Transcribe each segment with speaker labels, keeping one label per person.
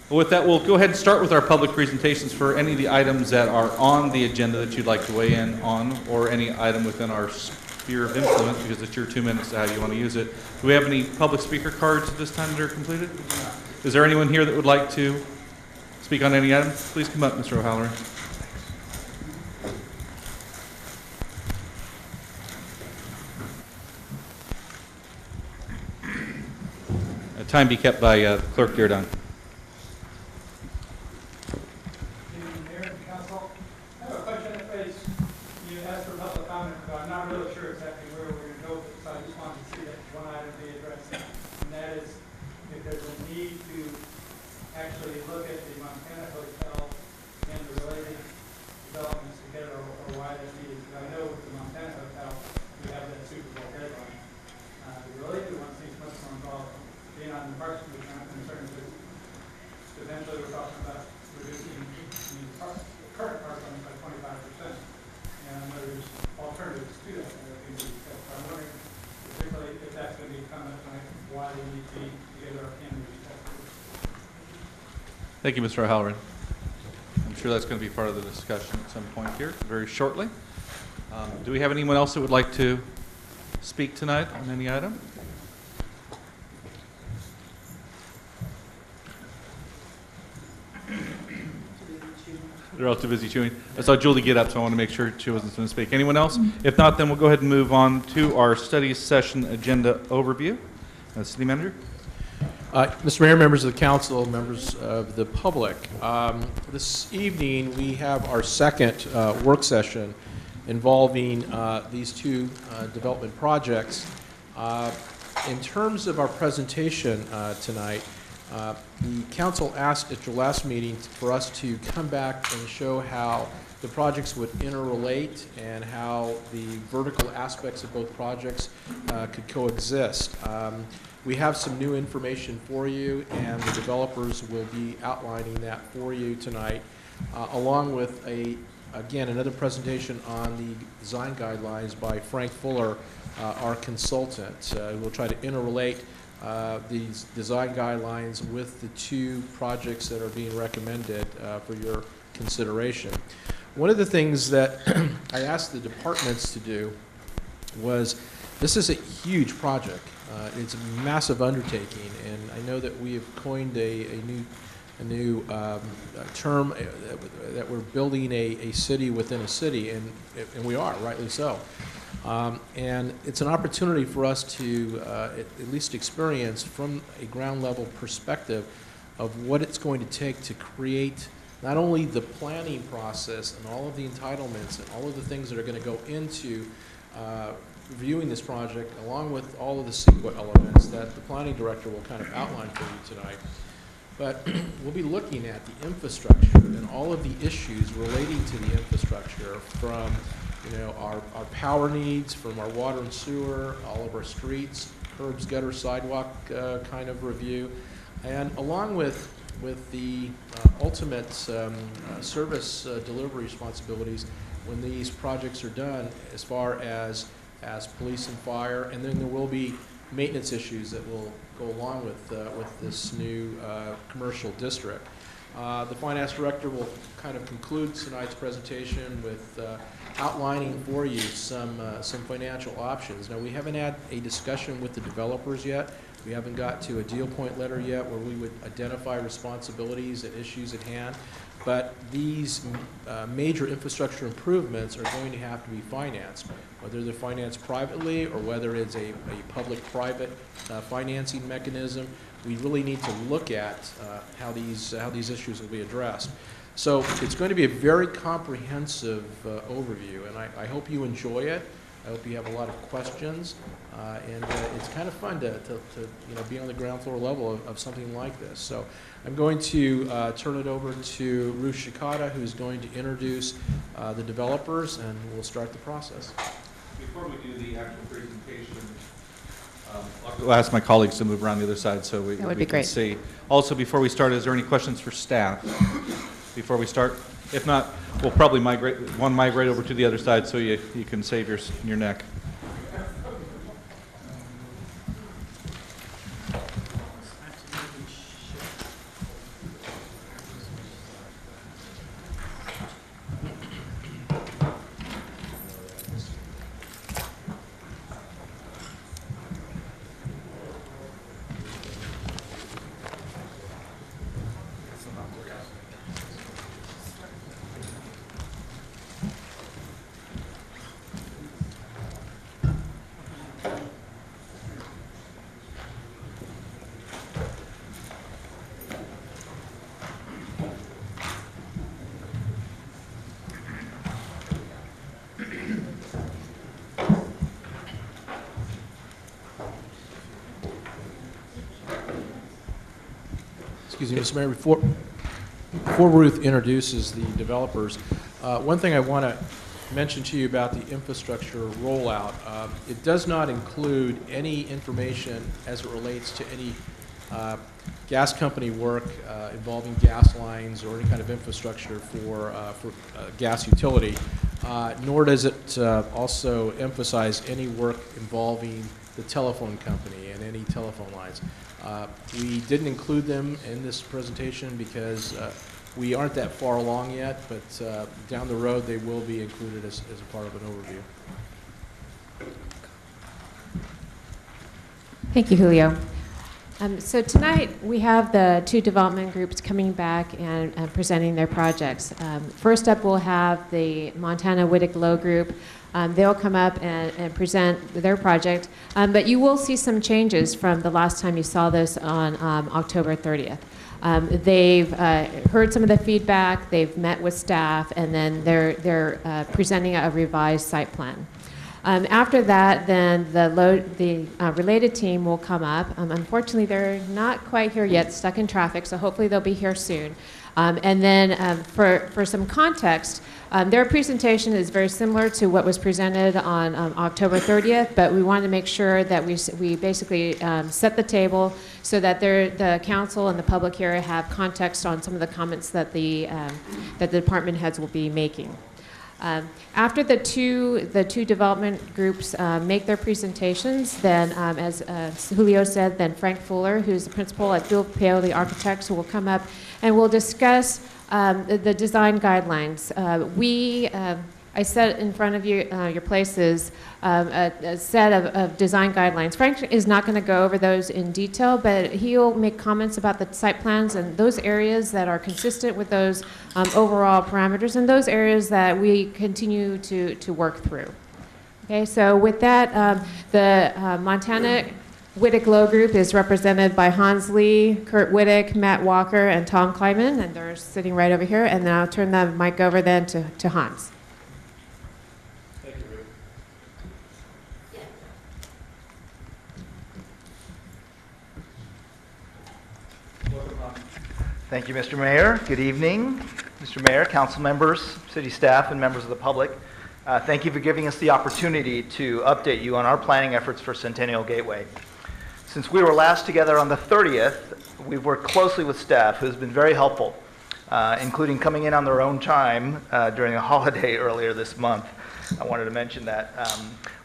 Speaker 1: Well, with that, we'll go ahead and start with our public presentations for any of the items that are on the agenda that you'd like to weigh in on, or any item within our sphere of influence, because it's your 2 minutes to how you want to use it. Do we have any public speaker cards at this time that are completed? Is there anyone here that would like to speak on any item? Please come up, Mr. O'Halloran. Time be kept by Clerk Deardon.
Speaker 2: Mayor and Council, I have a question that is, you asked for public comment, but I'm not really sure exactly where we're going to go with it, so I just wanted to see that one item be addressed. And that is, if there's a need to actually look at the Montana Hotel and the related developments together, or why that's needed. Because I know with the Montana Hotel, we have that Super Bowl deadline. The related one seems much more involved. Being on the Parks Commission, I'm concerned that eventually we're talking about reducing the current park limit by 25%. And I know there's alternatives to that that are being discussed. I'm wondering, particularly if that's going to be coming tonight, why we need to be together and discuss it.
Speaker 1: Thank you, Mr. O'Halloran. I'm sure that's going to be part of the discussion at some point here, very shortly. Do we have anyone else that would like to speak tonight on any item? They're all too busy chewing. I saw Julie get up, so I want to make sure she wasn't going to speak. Anyone else? If not, then we'll go ahead and move on to our study session agenda overview. City Manager?
Speaker 3: Mr. Mayor, members of the council, members of the public, this evening we have our second work session involving these two development projects. In terms of our presentation tonight, the council asked at your last meeting for us to come back and show how the projects would interrelate and how the vertical aspects of both projects could coexist. We have some new information for you, and the developers will be outlining that for you tonight, along with again, another presentation on the design guidelines by Frank Fuller, our consultant. We'll try to interrelate these design guidelines with the two projects that are being recommended for your consideration. One of the things that I asked the departments to do was, this is a huge project. It's a massive undertaking, and I know that we have coined a new term that we're building a city within a city, and we are, rightly so. And it's an opportunity for us to at least experience from a ground level perspective of what it's going to take to create not only the planning process and all of the entitlements and all of the things that are going to go into reviewing this project, along with all of the CEQA elements that the planning director will kind of outline for you tonight. But we'll be looking at the infrastructure and all of the issues relating to the infrastructure, from our power needs, from our water and sewer, all of our streets, curbs, gutter, sidewalk kind of review, and along with the ultimate service delivery responsibilities when these projects are done, as far as police and fire, and then there will be maintenance issues that will go along with this new commercial district. The finance director will kind of conclude tonight's presentation with outlining for you some financial options. Now, we haven't had a discussion with the developers yet. We haven't got to a deal point letter yet where we would identify responsibilities and issues at hand. But these major infrastructure improvements are going to have to be financed, whether they're financed privately or whether it's a public-private financing mechanism. We really need to look at how these issues will be addressed. So it's going to be a very comprehensive overview, and I hope you enjoy it. I hope you have a lot of questions, and it's kind of fun to be on the ground floor level of something like this. So I'm going to turn it over to Ruth Shikata, who's going to introduce the developers, and we'll start the process.
Speaker 1: Before we do the actual presentation, I'll ask my colleagues to move around the other side so we can see. Also, before we start, is there any questions for staff before we start? If not, we'll probably migrate over to the other side so you can save your neck.
Speaker 3: Excuse me, Mr. Mayor, before Ruth introduces the developers, one thing I want to mention to you about the infrastructure rollout, it does not include any information as it relates to any gas company work involving gas lines or any kind of infrastructure for gas utility, nor does it also emphasize any work involving the telephone company and any telephone lines. We didn't include them in this presentation because we aren't that far along yet, but down the road they will be included as a part of an overview.
Speaker 4: Thank you, Julio. So tonight we have the two development groups coming back and presenting their projects. First up, we'll have the Montana Whittick Low Group. They'll come up and present their project, but you will see some changes from the last time you saw this on October 30th. They've heard some of the feedback, they've met with staff, and then they're presenting a revised site plan. After that, then the related team will come up. Unfortunately, they're not quite here yet, stuck in traffic, so hopefully they'll be here soon. And then for some context, their presentation is very similar to what was presented on October 30th, but we wanted to make sure that we basically set the table so that the council and the public here have context on some of the comments that the department heads will be making. After the two development groups make their presentations, then as Julio said, then Frank Fuller, who's the principal at Bill Paoli Architects, will come up and we'll discuss the design guidelines. I set in front of you your places a set of design guidelines. Frank is not going to go over those in detail, but he'll make comments about the site plans and those areas that are consistent with those overall parameters and those areas that we continue to work through. Okay, so with that, the Montana Whittick Low Group is represented by Hans Lee, Kurt Whittick, Matt Walker, and Tom Kleiman, and they're sitting right over here. And then I'll turn the mic over then to Hans.
Speaker 5: Thank you, Mr. Mayor. Good evening, Mr. Mayor, council members, city staff, and members of the public. Thank you for giving us the opportunity to update you on our planning efforts for Centennial Gateway. Since we were last together on the 30th, we've worked closely with staff, who's been very helpful, including coming in on their own time during a holiday earlier this month. I wanted to mention that,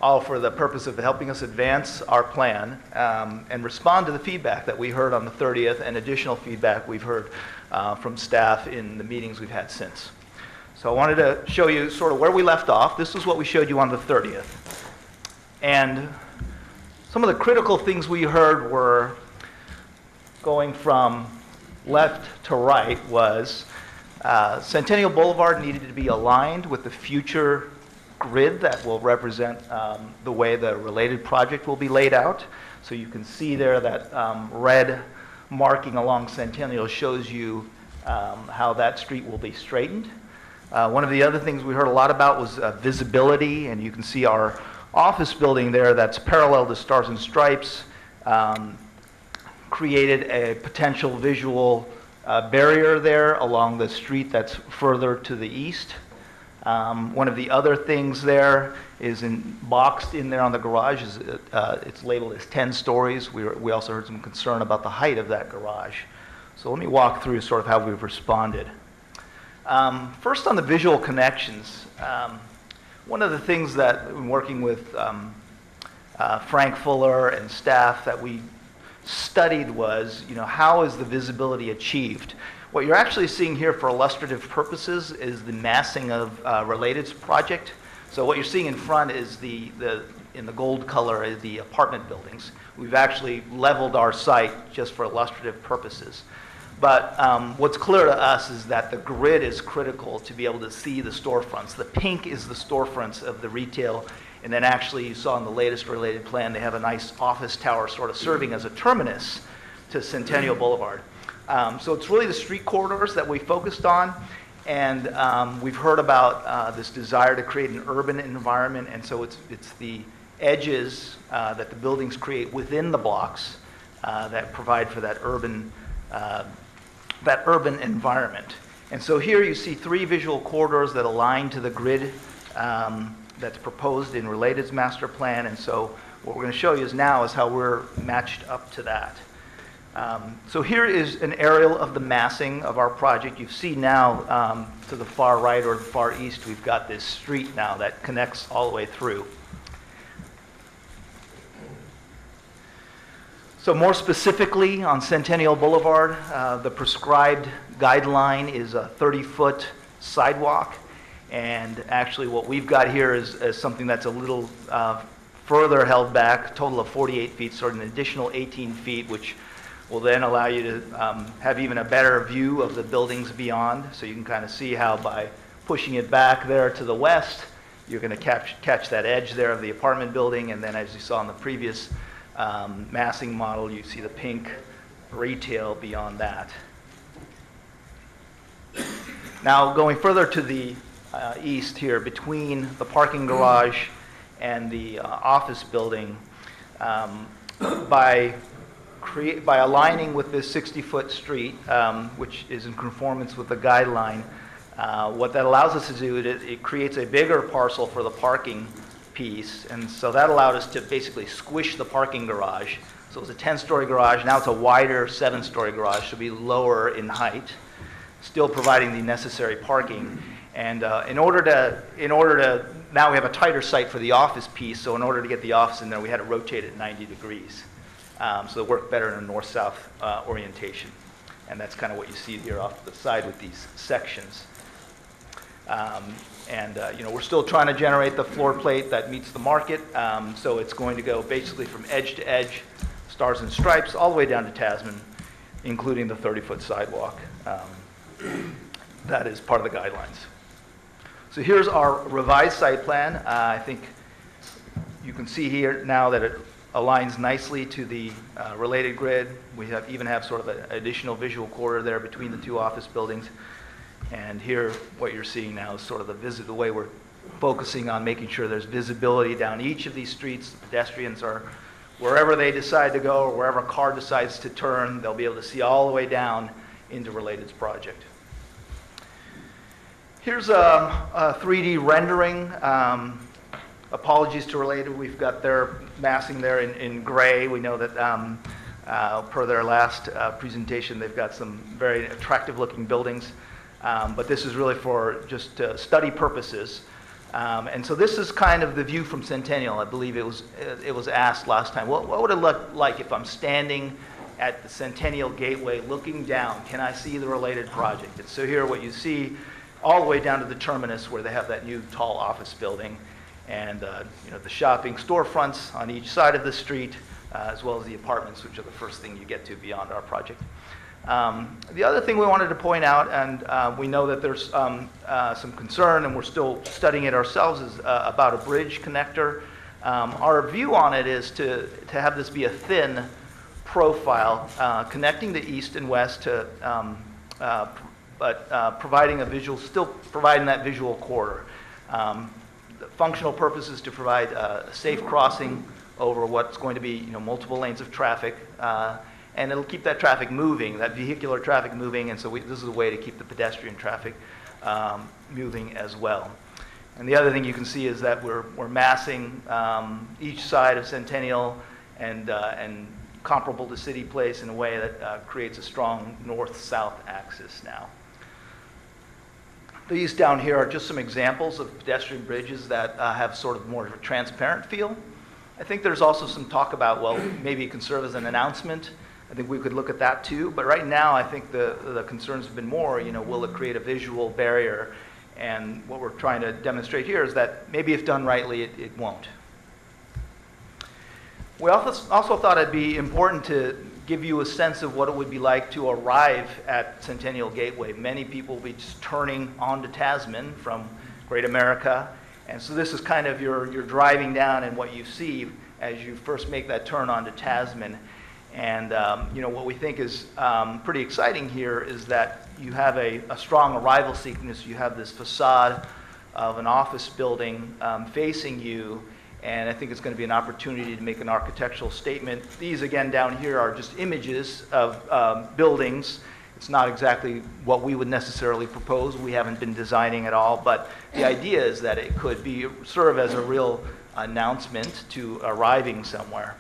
Speaker 5: all for the purpose of helping us advance our plan and respond to the feedback that we heard on the 30th and additional feedback we've heard from staff in the meetings we've had since. So I wanted to show you sort of where we left off. This is what we showed you on the 30th. And some of the critical things we heard were going from left to right was Centennial Boulevard needed to be aligned with the future grid that will represent the way the related project will be laid out. So you can see there that red marking along Centennial shows you how that street will be straightened. One of the other things we heard a lot about was visibility, and you can see our office building there that's parallel to Stars and Stripes created a potential visual barrier there along the street that's further to the east. One of the other things there is boxed in there on the garage is it's labeled as 10 stories. We also heard some concern about the height of that garage. So let me walk through sort of how we've responded. First on the visual connections, one of the things that in working with Frank Fuller and staff that we studied was, how is the visibility achieved? What you're actually seeing here for illustrative purposes is the massing of Related's project. So what you're seeing in front is in the gold color is the apartment buildings. We've actually leveled our site just for illustrative purposes. But what's clear to us is that the grid is critical to be able to see the storefronts. The pink is the storefronts of the retail, and then actually you saw in the latest Related plan, they have a nice office tower sort of serving as a terminus to Centennial Boulevard. So it's really the street corridors that we focused on, and we've heard about this desire to create an urban environment, and so it's the edges that the buildings create within the blocks that provide for that urban that urban environment. And so here you see 3 visual corridors that align to the grid that's proposed in Related's master plan. And so what we're going to show you now is how we're matched up to that. So here is an aerial of the massing of our project. You see now to the far right or the far east, we've got this street now that connects all the way through. So more specifically on Centennial Boulevard, the prescribed guideline is a 30-foot sidewalk. And actually what we've got here is something that's a little further held back, a total of 48 feet, so an additional 18 feet, which will then allow you to have even a better view of the buildings beyond. So you can kind of see how by pushing it back there to the west, you're going to catch that edge there of the apartment building. And then as you saw in the previous massing model, you see the pink retail beyond that. Now going further to the east here, between the parking garage and the office building, by aligning with this 60-foot street, which is in conformance with the guideline, what that allows us to do, it creates a bigger parcel for the parking piece, and so that allowed us to basically squish the parking garage. So it was a 10-story garage, now it's a wider 7-story garage, so it'll be lower in height, still providing the necessary parking. And in order to, now we have a tighter site for the office piece, so in order to get the office in there, we had to rotate it 90 degrees. So it worked better in a north-south orientation. And that's kind of what you see here off to the side with these sections. You know, we're still trying to generate the floor plate that meets the market. So it's going to go basically from edge to edge, stars and stripes, all the way down to Tasman, including the 30-foot sidewalk. That is part of the guidelines. So here's our revised site plan. I think you can see here now that it aligns nicely to the Related grid. We even have sort of an additional visual corridor there between the 2 office buildings. And here, what you're seeing now is sort of the way we're focusing on making sure there's visibility down each of these streets. The pedestrians are, wherever they decide to go or wherever a car decides to turn, they'll be able to see all the way down into Related's project. Here's a 3D rendering. Apologies to Related, we've got their massing there in gray. We know that per their last presentation, they've got some very attractive looking buildings. But this is really for just study purposes. And so this is kind of the view from Centennial. I believe it was asked last time, what would it look like if I'm standing at the Centennial Gateway looking down? Can I see the Related project? And so here what you see all the way down to the terminus where they have that new tall office building and you know, the shopping storefronts on each side of the street, as well as the apartments, which are the first thing you get to beyond our project. The other thing we wanted to point out, and we know that there's some concern, and we're still studying it ourselves, is about a bridge connector. Our view on it is to have this be a thin profile connecting the east and west to, but providing a visual, still providing that visual corridor. The functional purpose is to provide a safe crossing over what's going to be, you know, multiple lanes of traffic. And it'll keep that traffic moving, that vehicular traffic moving, and so this is a way to keep the pedestrian traffic moving as well. And the other thing you can see is that we're massing each side of Centennial and comparable to City Place in a way that creates a strong north-south axis now. These down here are just some examples of pedestrian bridges that have sort of more of a transparent feel. I think there's also some talk about, well, maybe it can serve as an announcement. I think we could look at that too, but right now I think the concerns have been more, you know, will it create a visual barrier? And what we're trying to demonstrate here is that maybe if done rightly, it won't. We also thought it'd be important to give you a sense of what it would be like to arrive at Centennial Gateway. Many people will be just turning onto Tasman from Great America, and so this is kind of your driving down and what you see as you first make that turn onto Tasman. And you know, what we think is pretty exciting here is that you have a strong arrival sequence. You have this facade of an office building facing you, and I think it's going to be an opportunity to make an architectural statement. These, again, down here are just images of buildings. It's not exactly what we would necessarily propose. We haven't been designing at all, but the idea is that it could serve as a real announcement to arriving somewhere.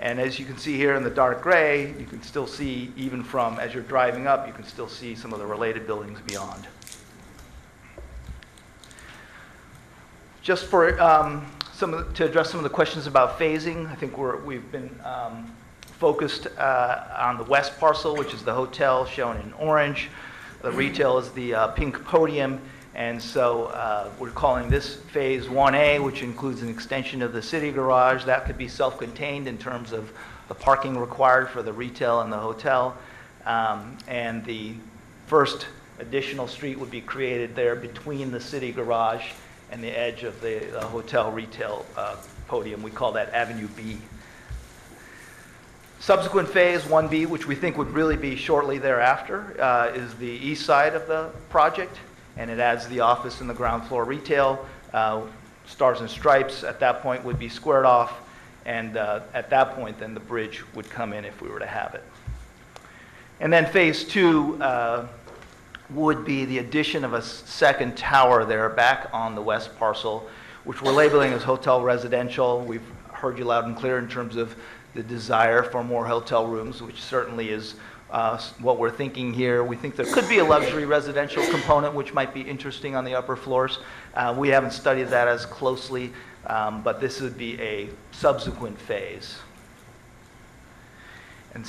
Speaker 5: And as you can see here in the dark gray, you can still see, even from as you're driving up, you can still see some of the related buildings beyond. Just for to address some of the questions about phasing, I think we've been focused on the west parcel, which is the hotel shown in orange. The retail is the pink podium, and so we're calling this Phase 1A, which includes an extension of the city garage. That could be self-contained in terms of the parking required for the retail and the hotel. And the first additional street would be created there between the city garage and the edge of the hotel retail podium. We call that Avenue B. Subsequent phase 1B, which we think would really be shortly thereafter, is the east side of the project, and it adds the office and the ground floor retail. Stars and Stripes at that point would be squared off, and at that point then the bridge would come in if we were to have it. And then phase 2 would be the addition of a second tower there back on the west parcel, which we're labeling as hotel residential. We've heard you loud and clear in terms of the desire for more hotel rooms, which certainly is what we're thinking here. We think there could be a luxury residential component, which might be interesting on the upper floors. We haven't studied that as closely, but this would be a subsequent phase. And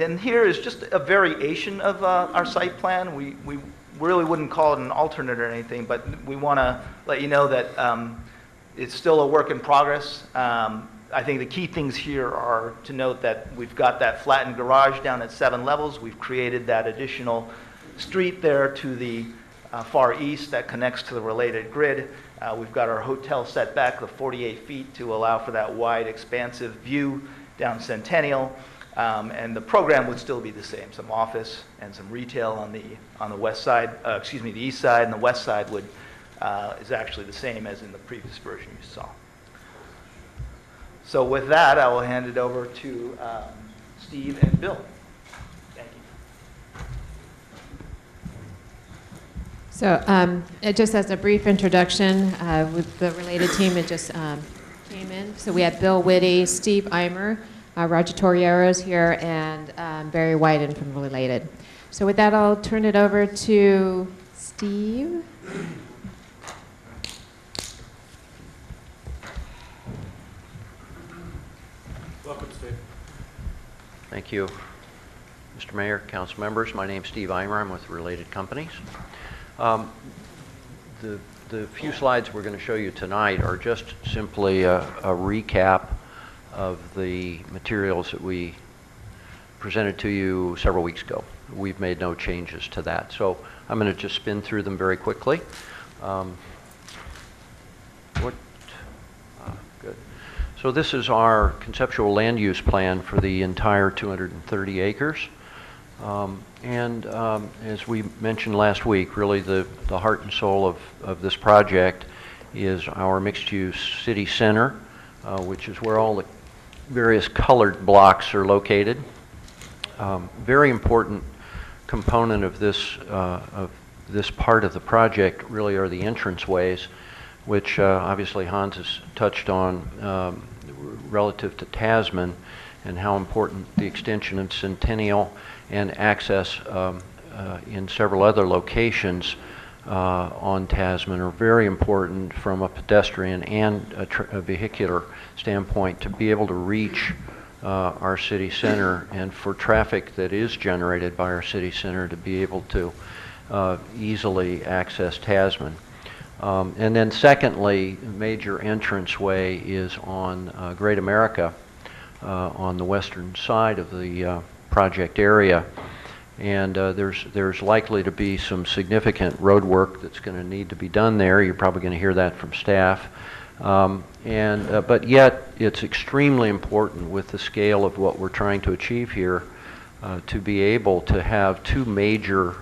Speaker 5: then here is just a variation of our site plan. We really wouldn't call it an alternate or anything, but we want to let you know that it's still a work in progress. I think the key things here are to note that we've got that flattened garage down at 7 levels. We've created that additional street there to the far east that connects to the related grid. We've got our hotel setback of 48 feet to allow for that wide, expansive view down Centennial. And the program would still be the same, some office and some retail on the west side, the east side, and the west side is actually the same as in the previous version you saw. So with that, I will hand it over to Steve and Bill. Thank you.
Speaker 4: So just as a brief introduction, with the related team, it just came in. So we had Bill Whitty, Steve Eimer, Roger Torriero is here, and Barry Whiten from Related. So with that, I'll turn it over to Steve.
Speaker 1: Welcome, Steve.
Speaker 6: Thank you, Mr. Mayor, council members. My name's Steve Eimer. I'm with Related Companies. The few slides we're going to show you tonight are just simply a recap of the materials that we presented to you several weeks ago. We've made no changes to that. So I'm going to just spin through them very quickly. Good. So this is our conceptual land use plan for the entire 230 acres. As we mentioned last week, really the heart and soul of this project is our mixed-use city center, which is where all the various colored blocks are located. Very important component of this part of the project really are the entranceways, which obviously Hans has touched on relative to Tasman and how important the extension of Centennial and access in several other locations on Tasman are very important from a pedestrian and a vehicular standpoint to be able to reach our city center, and for traffic that is generated by our city center to be able to easily access Tasman. And then secondly, major entranceway is on Great America on the western side of the project area. And there's likely to be some significant road work that's going to need to be done there. You're probably going to hear that from staff. But yet, it's extremely important with the scale of what we're trying to achieve here to be able to have two major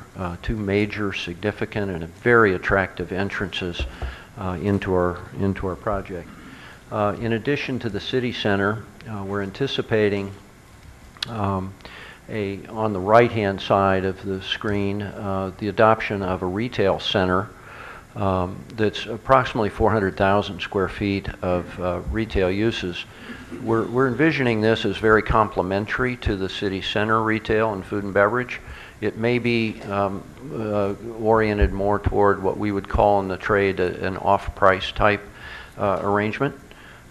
Speaker 6: significant and very attractive entrances into our project. In addition to the city center, we're anticipating on the right-hand side of the screen, the adoption of a retail center that's approximately 400,000 square feet of retail uses. We're envisioning this as very complementary to the city center retail and food and beverage. It may be oriented more toward what we would call in the trade an off-price type arrangement.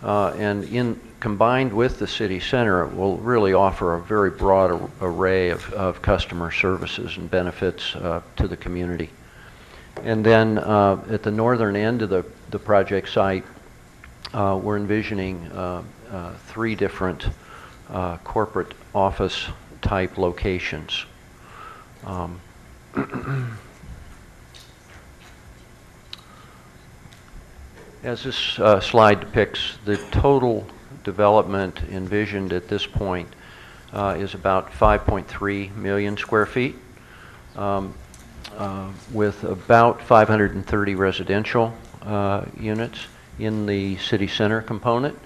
Speaker 6: And combined with the city center, it will really offer a very broad array of customer services and benefits to the community. And then at the northern end of the project site, we're envisioning 3 different corporate office type locations. As this slide depicts, the total development envisioned at this point is about 5.3 million square feet, with about 530 residential units in the city center component,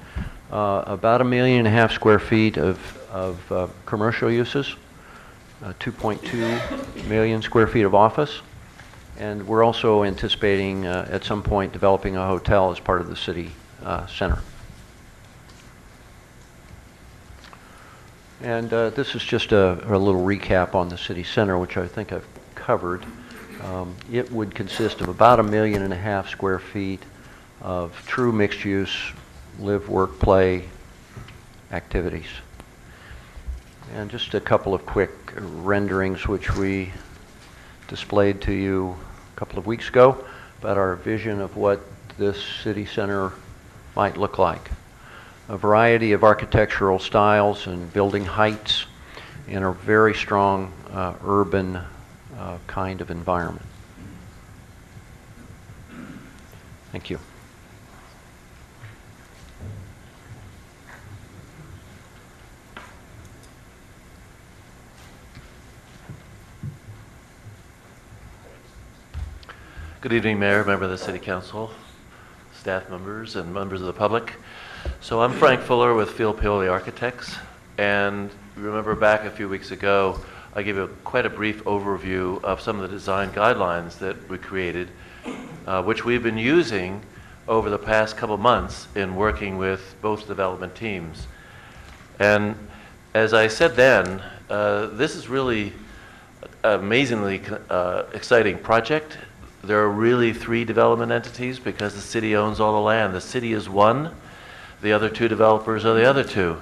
Speaker 6: about 1.5 million square feet of commercial uses, 2.2 million square feet of office, and we're also anticipating at some point developing a hotel as part of the city center. And this is just a little recap on the city center, which I think I've covered. It would consist of about 1.5 million square feet of true mixed use, live, work, play activities. And just a couple of quick renderings which we displayed to you a couple of weeks ago about our vision of what this city center might look like. A variety of architectural styles and building heights in a very strong urban kind of environment. Thank you.
Speaker 7: Good evening, Mayor, member of the City Council, staff members, and members of the public. So I'm Frank Fuller with Field Paoli Architects, and remember back a few weeks ago, I gave you quite a brief overview of some of the design guidelines that we created, which we've been using over the past couple months in working with both development teams. And as I said then, this is really an amazingly exciting project. There are really 3 development entities because the city owns all the land. The city is one, the other 2 developers are the other 2.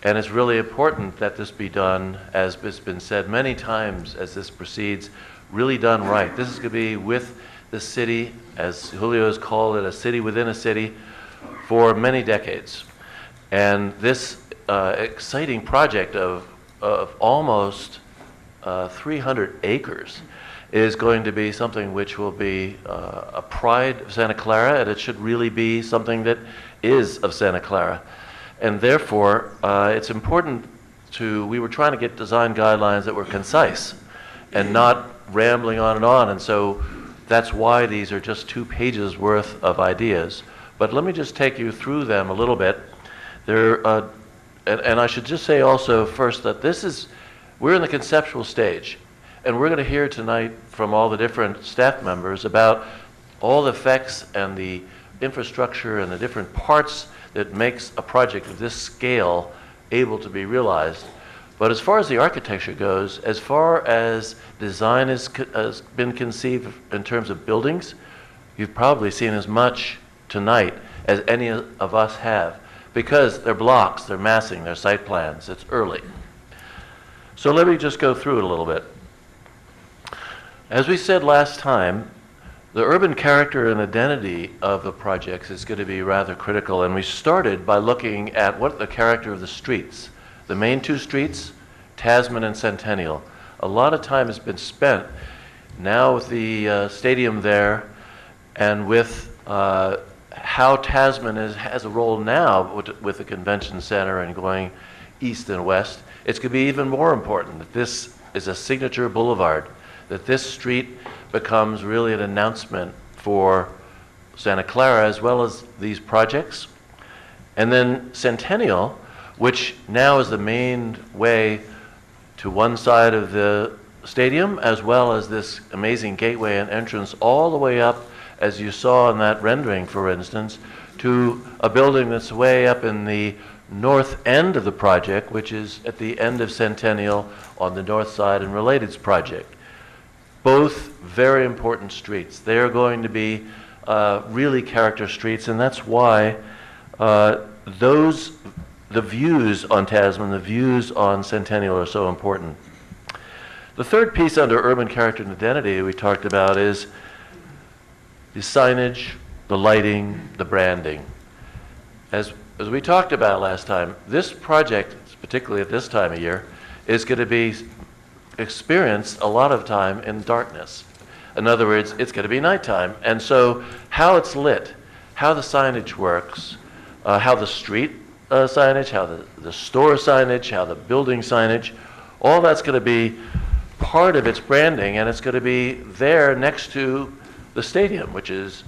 Speaker 7: And it's really important that this be done, as has been said many times as this proceeds, really done right. This is going to be with the city, as Julio has called it, a city within a city, for many decades. And this exciting project of almost 300 acres is going to be something which will be a pride of Santa Clara, and it should really be something that is of Santa Clara. And therefore, it's important we were trying to get design guidelines that were concise and not rambling on, and so that's why these are just 2 pages worth of ideas. But let me just take you through them a little bit. And I should just say also first that we're in the conceptual stage. And we're going to hear tonight from all the different staff members about all the effects and the infrastructure and the different parts that makes a project of this scale able to be realized. But as far as the architecture goes, as far as design has been conceived in terms of buildings, you've probably seen as much tonight as any of us have, because they're blocks, they're massing, they're site plans, it's early. So let me just go through it a little bit. As we said last time, the urban character and identity of the projects is going to be rather critical, and we started by looking at what the character of the streets. The main 2 streets, Tasman and Centennial. A lot of time has been spent now with the stadium there and with how Tasman has a role now with the convention center and going east and west. It's going to be even more important that this is a signature boulevard, that this street becomes really an announcement for Santa Clara as well as these projects. And then Centennial, which now is the main way to one side of the stadium, as well as this amazing gateway and entrance all the way up, as you saw in that rendering, for instance, to a building that's way up in the north end of the project, which is at the end of Centennial on the north side and Related's project. Both very important streets. They are going to be really character streets, and that's why the views on Tasman, the views on Centennial are so important. The third piece under urban character and identity we talked about is the signage, the lighting, the branding. As we talked about last time, this project, particularly at this time of year, is going to be experienced a lot of time in darkness. In other words, it's going to be nighttime. And so how it's lit, how the signage works, how the street signage, how the store signage, how the building signage, all that's going to be part of its branding, and it's going to be there next to the stadium, which is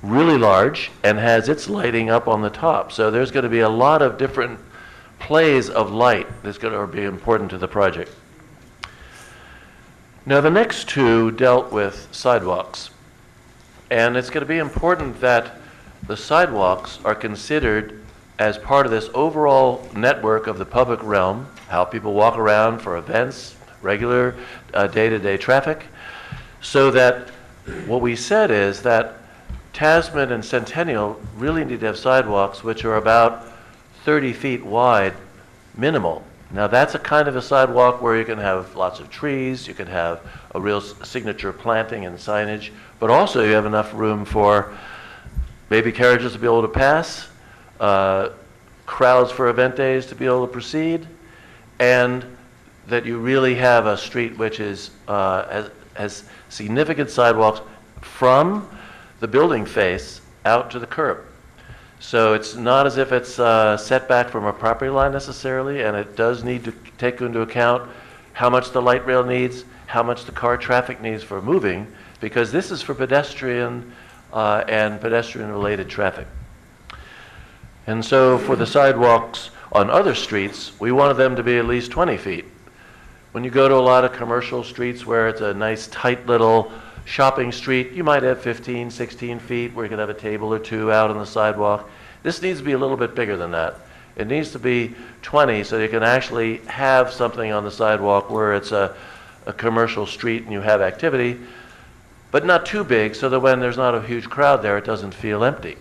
Speaker 7: really large and has its lighting up on the top. So there's going to be a lot of different plays of light that's going to be important to the project. Now, the next two dealt with sidewalks, and it's going to be important that the sidewalks are considered as part of this overall network of the public realm, how people walk around for events, regular day-to-day traffic, so that what we said is that Tasman and Centennial really need to have sidewalks which are about 30 feet wide, minimal. Now that's a kind of a sidewalk where you can have lots of trees, you can have a real signature planting and signage, but also you have enough room for baby carriages to be able to pass, crowds for event days to be able to proceed, and that you really have a street which is has significant sidewalks from the building face out to the curb. So it's not as if it's set back from a property line necessarily, and it does need to take into account how much the light rail needs, how much the car traffic needs for moving, because this is for pedestrian and pedestrian-related traffic. And so for the sidewalks on other streets, we wanted them to be at least 20 feet. When you go to a lot of commercial streets where it's a nice tight little shopping street, you might have 15, 16 feet where you could have a table or two out on the sidewalk. This needs to be a little bit bigger than that. It needs to be 20 so you can actually have something on the sidewalk where it's a commercial street and you have activity, but not too big so that when there's not a huge crowd there, it doesn't feel empty.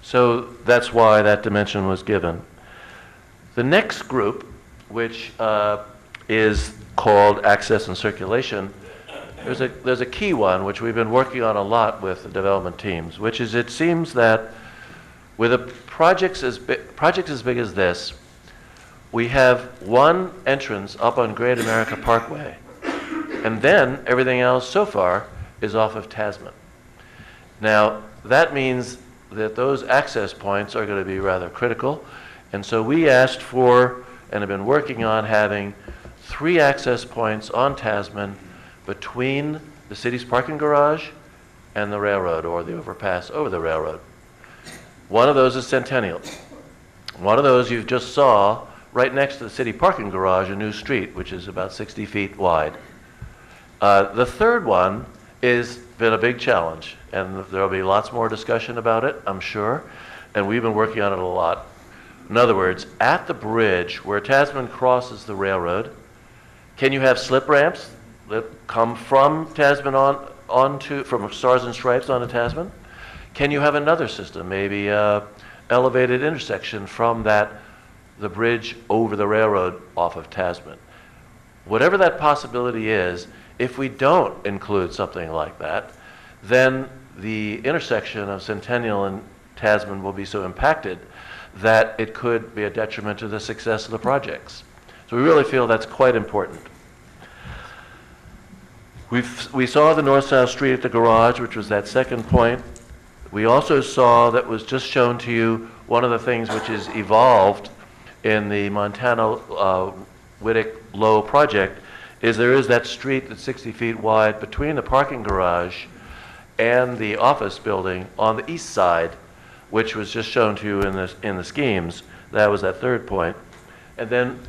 Speaker 7: So that's why that dimension was given. The next group, which is called access and circulation, there's a key one which we've been working on a lot with the development teams, which is it seems that with a project as big as this, we have one entrance up on Great America Parkway, and then everything else so far is off of Tasman. Now, that means that those access points are going to be rather critical, and so we asked for and have been working on having 3 access points on Tasman between the city's parking garage and the railroad, or the overpass over the railroad. One of those is Centennial. One of those you just saw right next to the city parking garage, a new street, which is about 60 feet wide. The third one has been a big challenge, and there'll be lots more discussion about it, I'm sure, and we've been working on it a lot. In other words, at the bridge where Tasman crosses the railroad, can you have slip ramps that come from Tasman from Stars and Stripes onto Tasman? Can you have another system, maybe elevated intersection from the bridge over the railroad off of Tasman? Whatever that possibility is, if we don't include something like that, then the intersection of Centennial and Tasman will be so impacted that it could be a detriment to the success of the projects. So we really feel that's quite important. We saw the north-south street at the garage, which was that second point. We also saw, that was just shown to you, one of the things which is evolved in the Montana Wittick Low project is there is that street that's 60 feet wide between the parking garage and the office building on the east side, which was just shown to you in the schemes. That was that third point. And then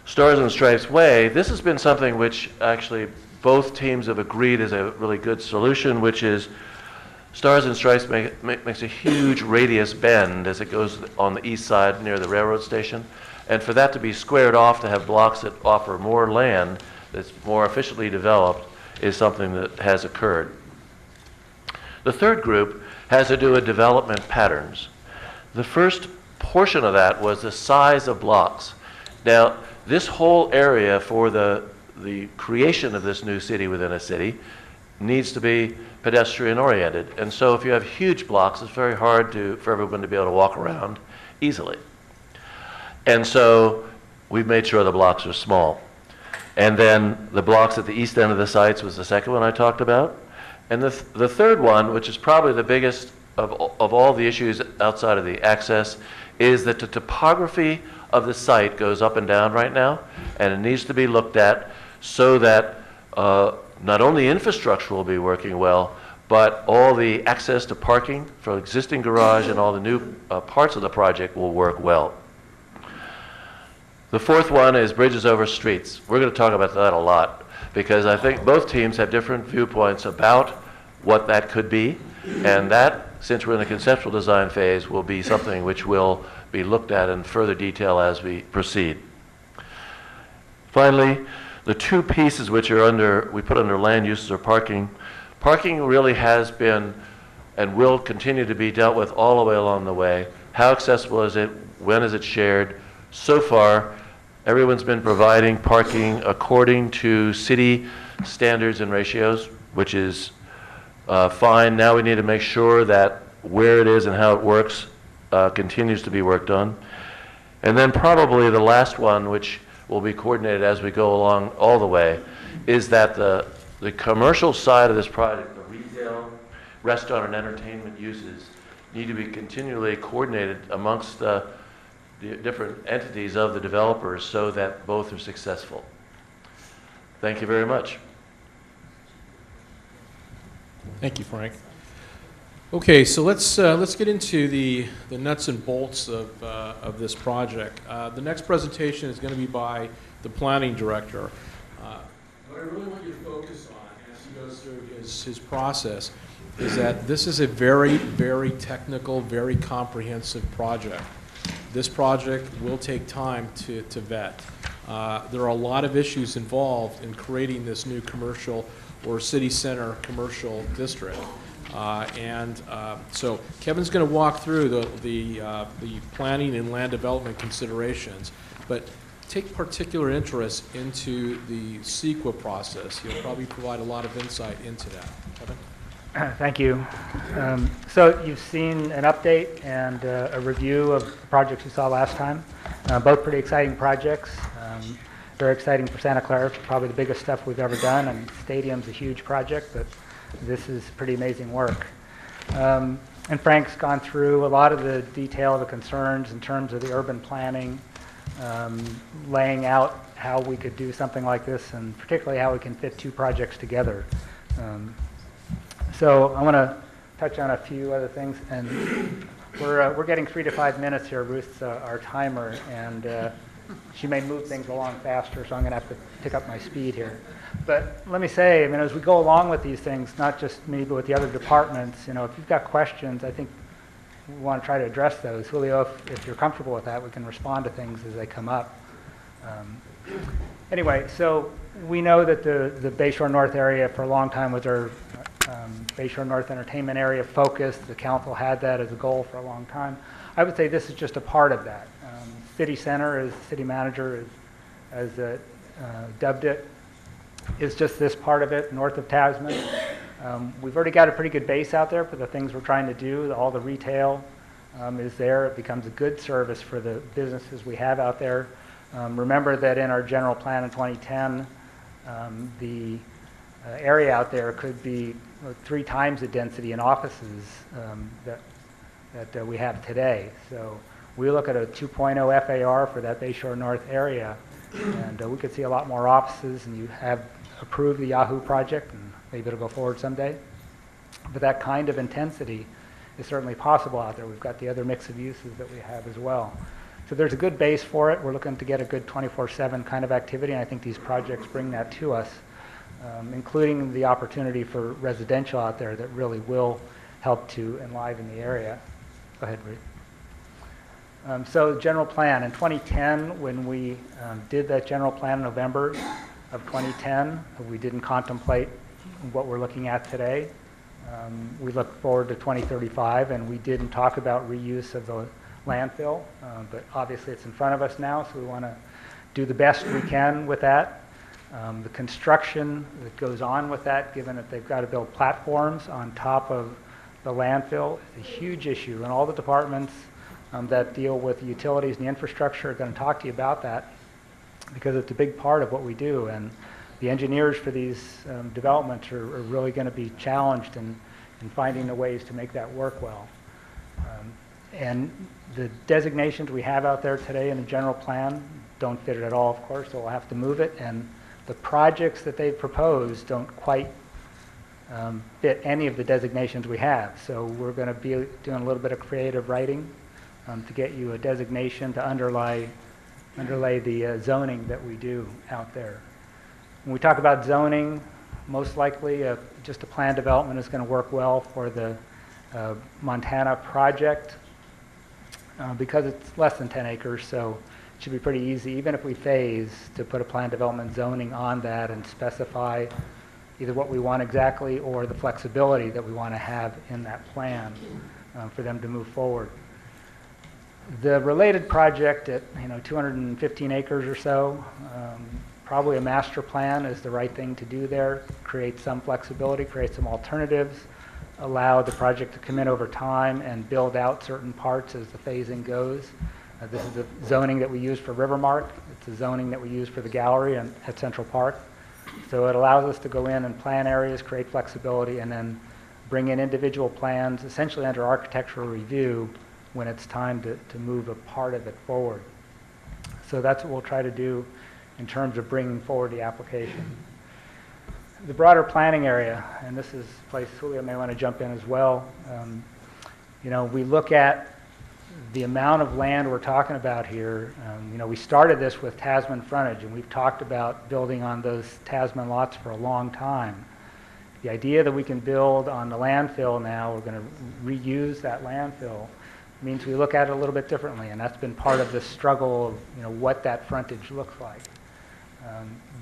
Speaker 7: Stars and Stripes Way, this has been something which actually both teams have agreed is a really good solution, which is Stars and Stripes makes a huge radius bend as it goes on the east side near the railroad station. And for that to be squared off to have blocks that offer more land that's more efficiently developed is something that has occurred. The third group has to do with development patterns. The first portion of that was the size of blocks. Now, this whole area for the creation of this new city within a city needs to be pedestrian oriented. And so if you have huge blocks, it's very hard for everyone to be able to walk around easily. And so we've made sure the blocks are small. And then the blocks at the east end of the sites was the second one I talked about. And the third one, which is probably the biggest of all the issues outside of the access, is that the topography of the site goes up and down right now, and it needs to be looked at so that not only infrastructure will be working well, but all the access to parking for existing garage and all the new parts of the project will work well. The fourth one is bridges over streets. We're going to talk about that a lot because I think both teams have different viewpoints about what that could be, and that, since we're in the conceptual design phase, will be something which will be looked at in further detail as we proceed. Finally, the two pieces which are we put under land uses or parking. Parking really has been and will continue to be dealt with all the way along the way. How accessible is it? When is it shared? So far, everyone's been providing parking according to city standards and ratios, which is fine. Now we need to make sure that where it is and how it works continues to be worked on. And then probably the last one, which will be coordinated as we go along all the way, is that the commercial side of this project, the retail, restaurant, and entertainment uses, need to be continually coordinated amongst the different entities of the developers so that both are successful. Thank you very much.
Speaker 3: Thank you, Frank. Okay, so let's get into the nuts and bolts of this project. The next presentation is going to be by the planning director. What I really want you to focus on as he goes through his process is that this is a very, very technical, very comprehensive project. This project will take time to vet. There are a lot of issues involved in creating this new commercial or city center commercial district. So Kevin's going to walk through the planning and land development considerations, but take particular interest into the CEQA process. He'll probably provide a lot of insight into that. Kevin?
Speaker 2: Thank you. So you've seen an update and a review of the projects you saw last time. Both pretty exciting projects. Very exciting for Santa Clara. Probably the biggest stuff we've ever done. And Stadium's a huge project, but this is pretty amazing work. And Frank's gone through a lot of the detail of the concerns in terms of the urban planning, laying out how we could do something like this, and particularly how we can fit two projects together. So I want to touch on a few other things, and we're getting 3 to 5 minutes here. Ruth's our timer, and she may move things along faster, so I'm going to have to pick up my speed here. But let me say, I mean, as we go along with these things, not just me, but with the other departments, you know, if you've got questions, I think we want to try to address those. Julio, if you're comfortable with that, we can respond to things as they come up. Anyway, so we know that the Bayshore North area for a long time was our Bayshore North entertainment area focus. The council had that as a goal for a long time. I would say this is just a part of that. City Center, as the city manager has dubbed it, is just this part of it, north of Tasman. We've already got a pretty good base out there for the things we're trying to do. All the retail is there. It becomes a good service for the businesses we have out there. Remember that in our general plan in 2010, the area out there could be 3 times the density in offices that we have today. So we look at a 2.0 FAR for that Bayshore North area, and we could see a lot more offices, and you have approved the Yahoo project, and maybe it'll go forward someday. But that kind of intensity is certainly possible out there. We've got the other mix of uses that we have as well. So there's a good base for it. We're looking to get a good 24/7 kind of activity, and I think these projects bring that to us, including the opportunity for residential out there that really will help to enliven the area. Go ahead, Reed. So general plan, in 2010, when we did that general plan in November of 2010, we didn't contemplate what we're looking at today. We look forward to 2035, and we didn't talk about reuse of the landfill, but obviously it's in front of us now, so we want to do the best we can with that. The construction that goes on with that, given that they've got to build platforms on top of the landfill, is a huge issue, and all the departments that deal with the utilities and the infrastructure are going to talk to you about that, because it's a big part of what we do, and the engineers for these developments are really going to be challenged in finding the ways to make that work well. And the designations we have out there today in the general plan don't fit it at all, of course, so we'll have to move it, and the projects that they've proposed don't quite fit any of the designations we have. So we're going to be doing a little bit of creative writing to get you a designation to underlay the zoning that we do out there. When we talk about zoning, most likely just a plan development is going to work well for the Montana project because it's less than 10 acres, so it should be pretty easy, even if we phase, to put a plan development zoning on that and specify either what we want exactly or the flexibility that we want to have in that plan for them to move forward. The related project at 215 acres or so, probably a master plan is the right thing to do there. Create some flexibility, create some alternatives, allow the project to come in over time and build out certain parts as the phasing goes. This is the zoning that we use for Rivermark. It's the zoning that we use for the gallery and at Central Park. So it allows us to go in and plan areas, create flexibility, and then bring in individual plans, essentially under architectural review, when it's time to move a part of it forward. So that's what we'll try to do in terms of bringing forward the application. The broader planning area, and this is a place Julio may want to jump in as well. We look at the amount of land we're talking about here. We started this with Tasman frontage, and we've talked about building on those Tasman lots for a long time. The idea that we can build on the landfill now, we're going to reuse that landfill, means we look at it a little bit differently, and that's been part of the struggle of what that frontage looks like.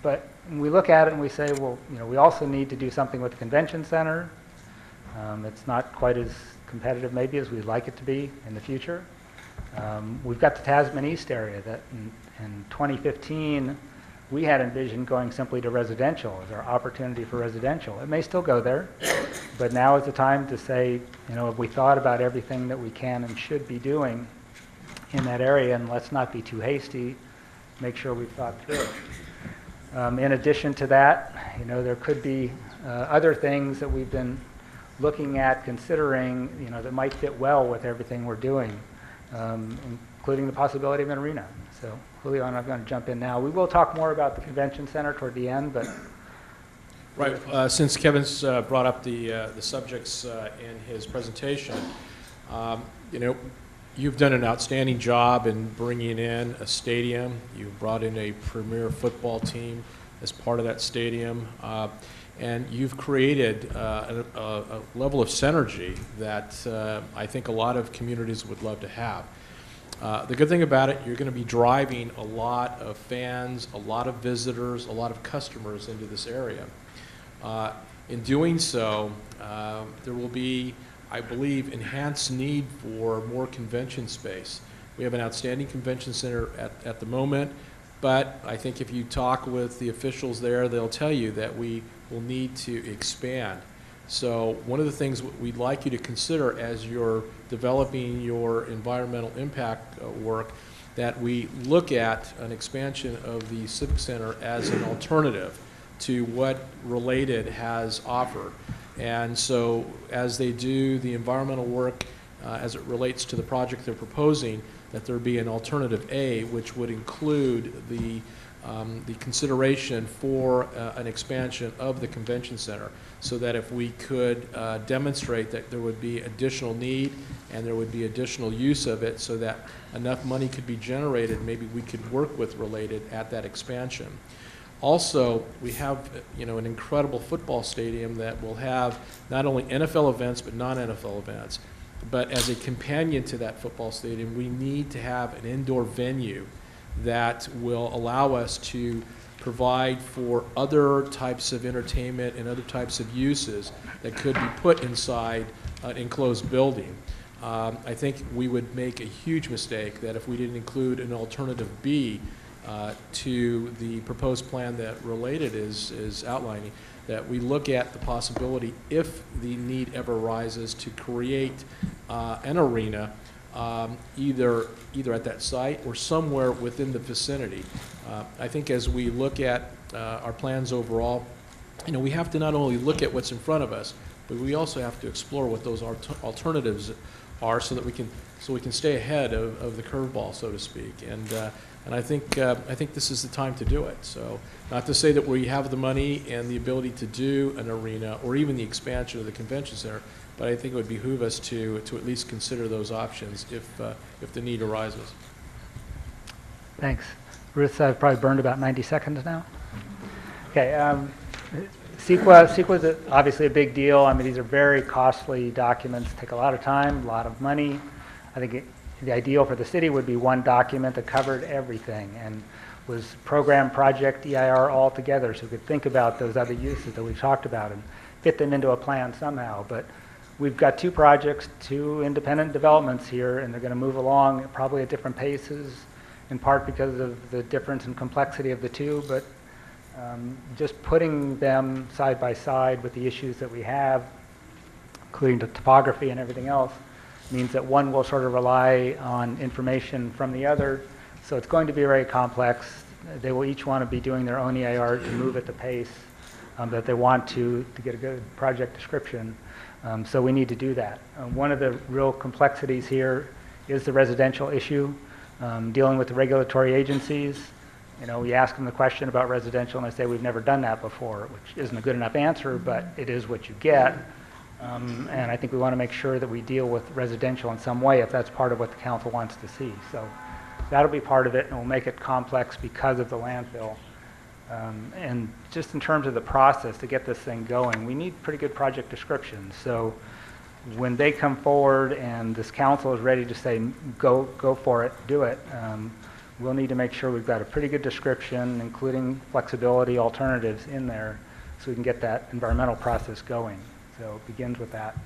Speaker 2: But we look at it and we say, well, we also need to do something with the convention center. It's not quite as competitive maybe as we'd like it to be in the future. We've got the Tasman East area that in 2015 we had envisioned going simply to residential as our opportunity for residential. It may still go there, but now is the time to say, if we thought about everything that we can and should be doing in that area, and let's not be too hasty, make sure we've thought through it. In addition to that, there could be other things that we've been looking at, considering, that might fit well with everything we're doing, including the possibility of an arena. So, Julio, I'm not going to jump in now. We will talk more about the convention center toward the end, but...
Speaker 3: Right. Since Kevin's brought up the subjects in his presentation, you've done an outstanding job in bringing in a stadium. You've brought in a premier football team as part of that stadium. And you've created a level of synergy that I think a lot of communities would love to have. The good thing about it, you're going to be driving a lot of fans, a lot of visitors, a lot of customers into this area. In doing so, there will be, I believe, enhanced need for more convention space. We have an outstanding convention center at the moment, but I think if you talk with the officials there, they'll tell you that we will need to expand. So one of the things we'd like you to consider as you're developing your environmental impact work, that we look at an expansion of the Civic Center as an alternative to what Related has offered. And so as they do the environmental work as it relates to the project they're proposing, that there be an alternative A, which would include the consideration for an expansion of the convention center, so that if we could demonstrate that there would be additional need and there would be additional use of it, so that enough money could be generated, maybe we could work with Related at that expansion. Also, we have, an incredible football stadium that will have not only NFL events but non-NFL events. But as a companion to that football stadium, we need to have an indoor venue that will allow us to provide for other types of entertainment and other types of uses that could be put inside an enclosed building. I think we would make a huge mistake that if we didn't include an alternative B to the proposed plan that Related is outlining, that we look at the possibility, if the need ever arises, to create an arena either at that site or somewhere within the vicinity. I think as we look at our plans overall, we have to not only look at what's in front of us, but we also have to explore what those alternatives are, so that we can stay ahead of the curveball, so to speak. And I think this is the time to do it. So, not to say that we have the money and the ability to do an arena or even the expansion of the convention center, but I think it would behoove us to at least consider those options if the need arises.
Speaker 8: Thanks. Ruth, I've probably burned about 90 seconds now. Okay. CEQA is obviously a big deal. I mean, these are very costly documents, take a lot of time, a lot of money. I think the ideal for the city would be one document that covered everything and was program, project, EIR all together, so we could think about those other uses that we've talked about and fit them into a plan somehow. But we've got two projects, two independent developments here, and they're going to move along probably at different paces, in part because of the difference in complexity of the two, but just putting them side by side with the issues that we have, including the topography and everything else, means that one will sort of rely on information from the other. So it's going to be very complex. They will each want to be doing their own EIR to move at the pace that they want to get a good project description. So we need to do that. One of the real complexities here is the residential issue, dealing with the regulatory agencies. We ask them the question about residential and they say we've never done that before, which isn't a good enough answer, but it is what you get. And I think we want to make sure that we deal with residential in some way if that's part of what the council wants to see. So that'll be part of it, and we'll make it complex because of the landfill. And just in terms of the process to get this thing going, we need pretty good project descriptions. So when they come forward and this council is ready to say, go for it, do it, we'll need to make sure we've got a pretty good description, including flexibility alternatives in there, so we can get that environmental process going. So it begins with that.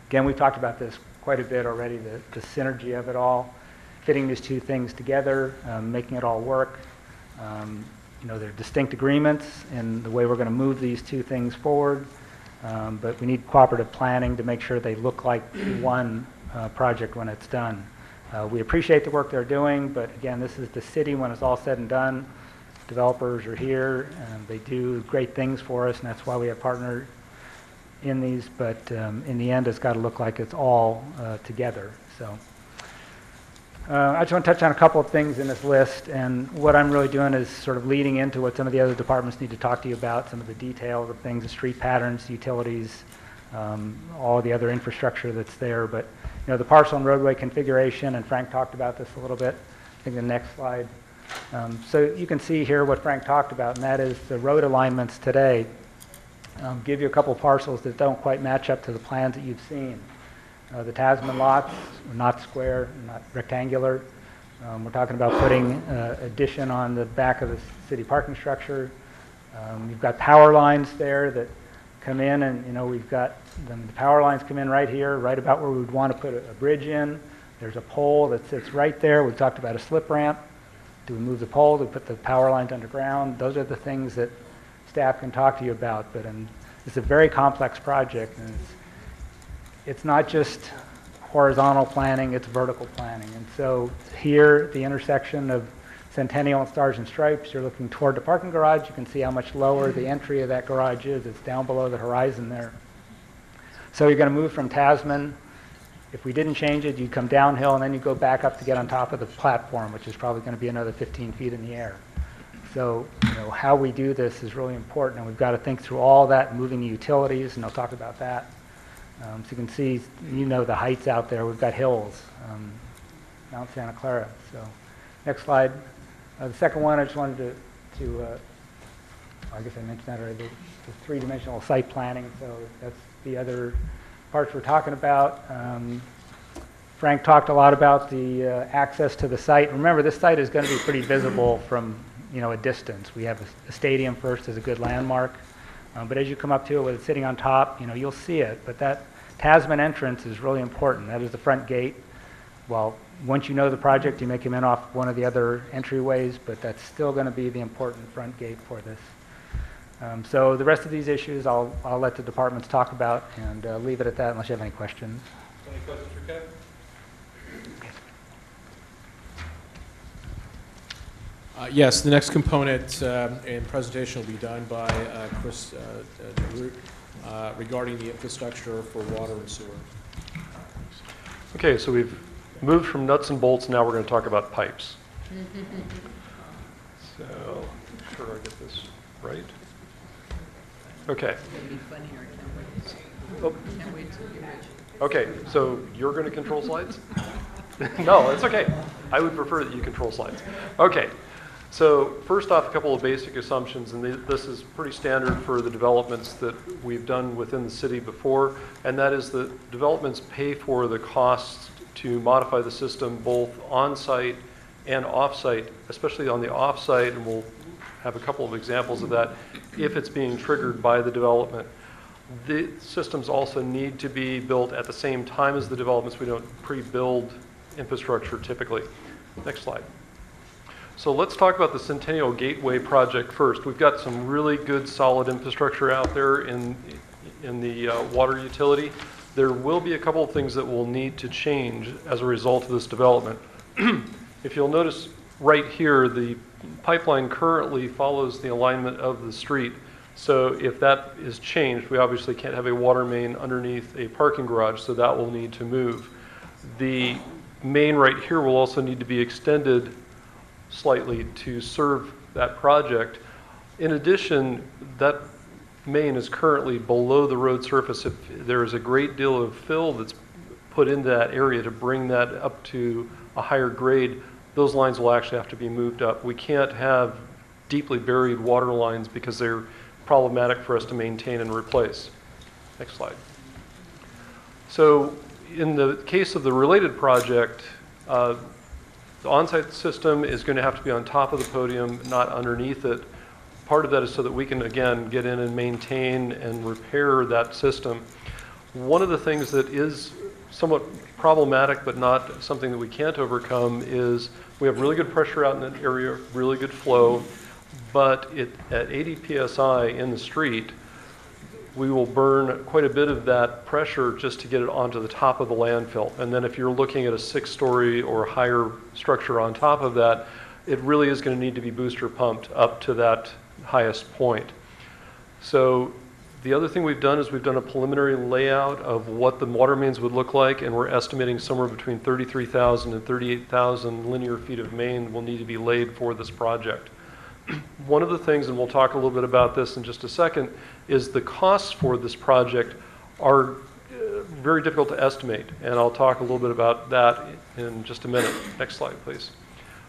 Speaker 8: Again, we've talked about this quite a bit already, the synergy of it all, fitting these two things together, making it all work. There are distinct agreements in the way we're going to move these two things forward, but we need cooperative planning to make sure they look like one project when it's done. We appreciate the work they're doing, but again, this is the city when it's all said and done. Developers are here, and they do great things for us, and that's why we have partnered in these, but in the end, it's got to look like it's all together. So I just want to touch on a couple of things in this list, and what I'm really doing is sort of leading into what some of the other departments need to talk to you about, some of the details of things, the street patterns, utilities, all the other infrastructure that's there. But the parcel and roadway configuration, and Frank talked about this a little bit. I think the next slide. So you can see here what Frank talked about, and that is the road alignments today. Give you a couple parcels that don't quite match up to the plans that you've seen. The Tasman lots are not square, not rectangular. We're talking about putting addition on the back of the city parking structure. You've got power lines there that come in, and we've got the power lines come in right here, right about where we would want to put a bridge in. There's a pole that sits right there. We've talked about a slip ramp. Do we move the pole? Do we put the power lines underground? Those are the things that staff can talk to you about, but it's a very complex project, and it's not just horizontal planning, it's vertical planning. And so here, the intersection of Centennial and Stars and Stripes, you're looking toward the parking garage. You can see how much lower the entry of that garage is. It's down below the horizon there. So you're going to move from Tasman. If we didn't change it, you'd come downhill and then you go back up to get on top of the platform, which is probably going to be another 15 feet in the air. So, how we do this is really important, and we've got to think through all that, moving the utilities, and I'll talk about that. So you can see, the heights out there. We've got hills, Mount Santa Clara. So, next slide. The second one, I just wanted to I guess I mentioned that already, the three-dimensional site planning. So that's the other parts we're talking about. Frank talked a lot about the access to the site. Remember, this site is going to be pretty visible from a distance. We have a stadium first as a good landmark, but as you come up to it with it sitting on top, you'll see it. But that Tasman entrance is really important. That is the front gate. Well, once you know the project, you may come in off one of the other entryways, but that's still going to be the important front gate for this. So the rest of these issues, I'll let the departments talk about and leave it at that unless you have any questions.
Speaker 1: Any questions for Kevin?
Speaker 3: Yes, the next component and presentation will be done by Chris DeRoot regarding the infrastructure for water and sewer.
Speaker 9: Okay, so we've moved from nuts and bolts, now we're going to talk about pipes. So, make sure I get this right. Okay. Oh. Okay, so you're going to control slides? No, it's okay. I would prefer that you control slides. Okay, so first off, a couple of basic assumptions, and this is pretty standard for the developments that we've done within the city before, and that is that developments pay for the costs to modify the system both on-site and off-site, especially on the off-site, and we'll have a couple of examples of that, if it's being triggered by the development. The systems also need to be built at the same time as the developments. We don't pre-build infrastructure typically. Next slide. So let's talk about the Centennial Gateway project first. We've got some really good solid infrastructure out there in the water utility. There will be a couple of things that will need to change as a result of this development. If you'll notice right here, the pipeline currently follows the alignment of the street. So if that is changed, we obviously can't have a water main underneath a parking garage, so that will need to move. The main right here will also need to be extended slightly to serve that project. In addition, that main is currently below the road surface. If there is a great deal of fill that's put into that area to bring that up to a higher grade, those lines will actually have to be moved up. We can't have deeply buried water lines because they're problematic for us to maintain and replace. Next slide. So in the case of the related project, the on-site system is going to have to be on top of the podium, not underneath it. Part of that is so that we can, again, get in and maintain and repair that system. One of the things that is somewhat problematic, but not something that we can't overcome, is we have really good pressure out in that area, really good flow, but at 80 psi in the street, we will burn quite a bit of that pressure just to get it onto the top of the landfill. And then if you're looking at a 6-story or higher structure on top of that, it really is going to need to be booster pumped up to that highest point. So the other thing we've done is we've done a preliminary layout of what the water mains would look like, and we're estimating somewhere between 33,000 and 38,000 linear feet of main will need to be laid for this project. One of the things, and we'll talk a little bit about this in just a second, is the costs for this project are very difficult to estimate, and I'll talk a little bit about that in just a minute. Next slide, please.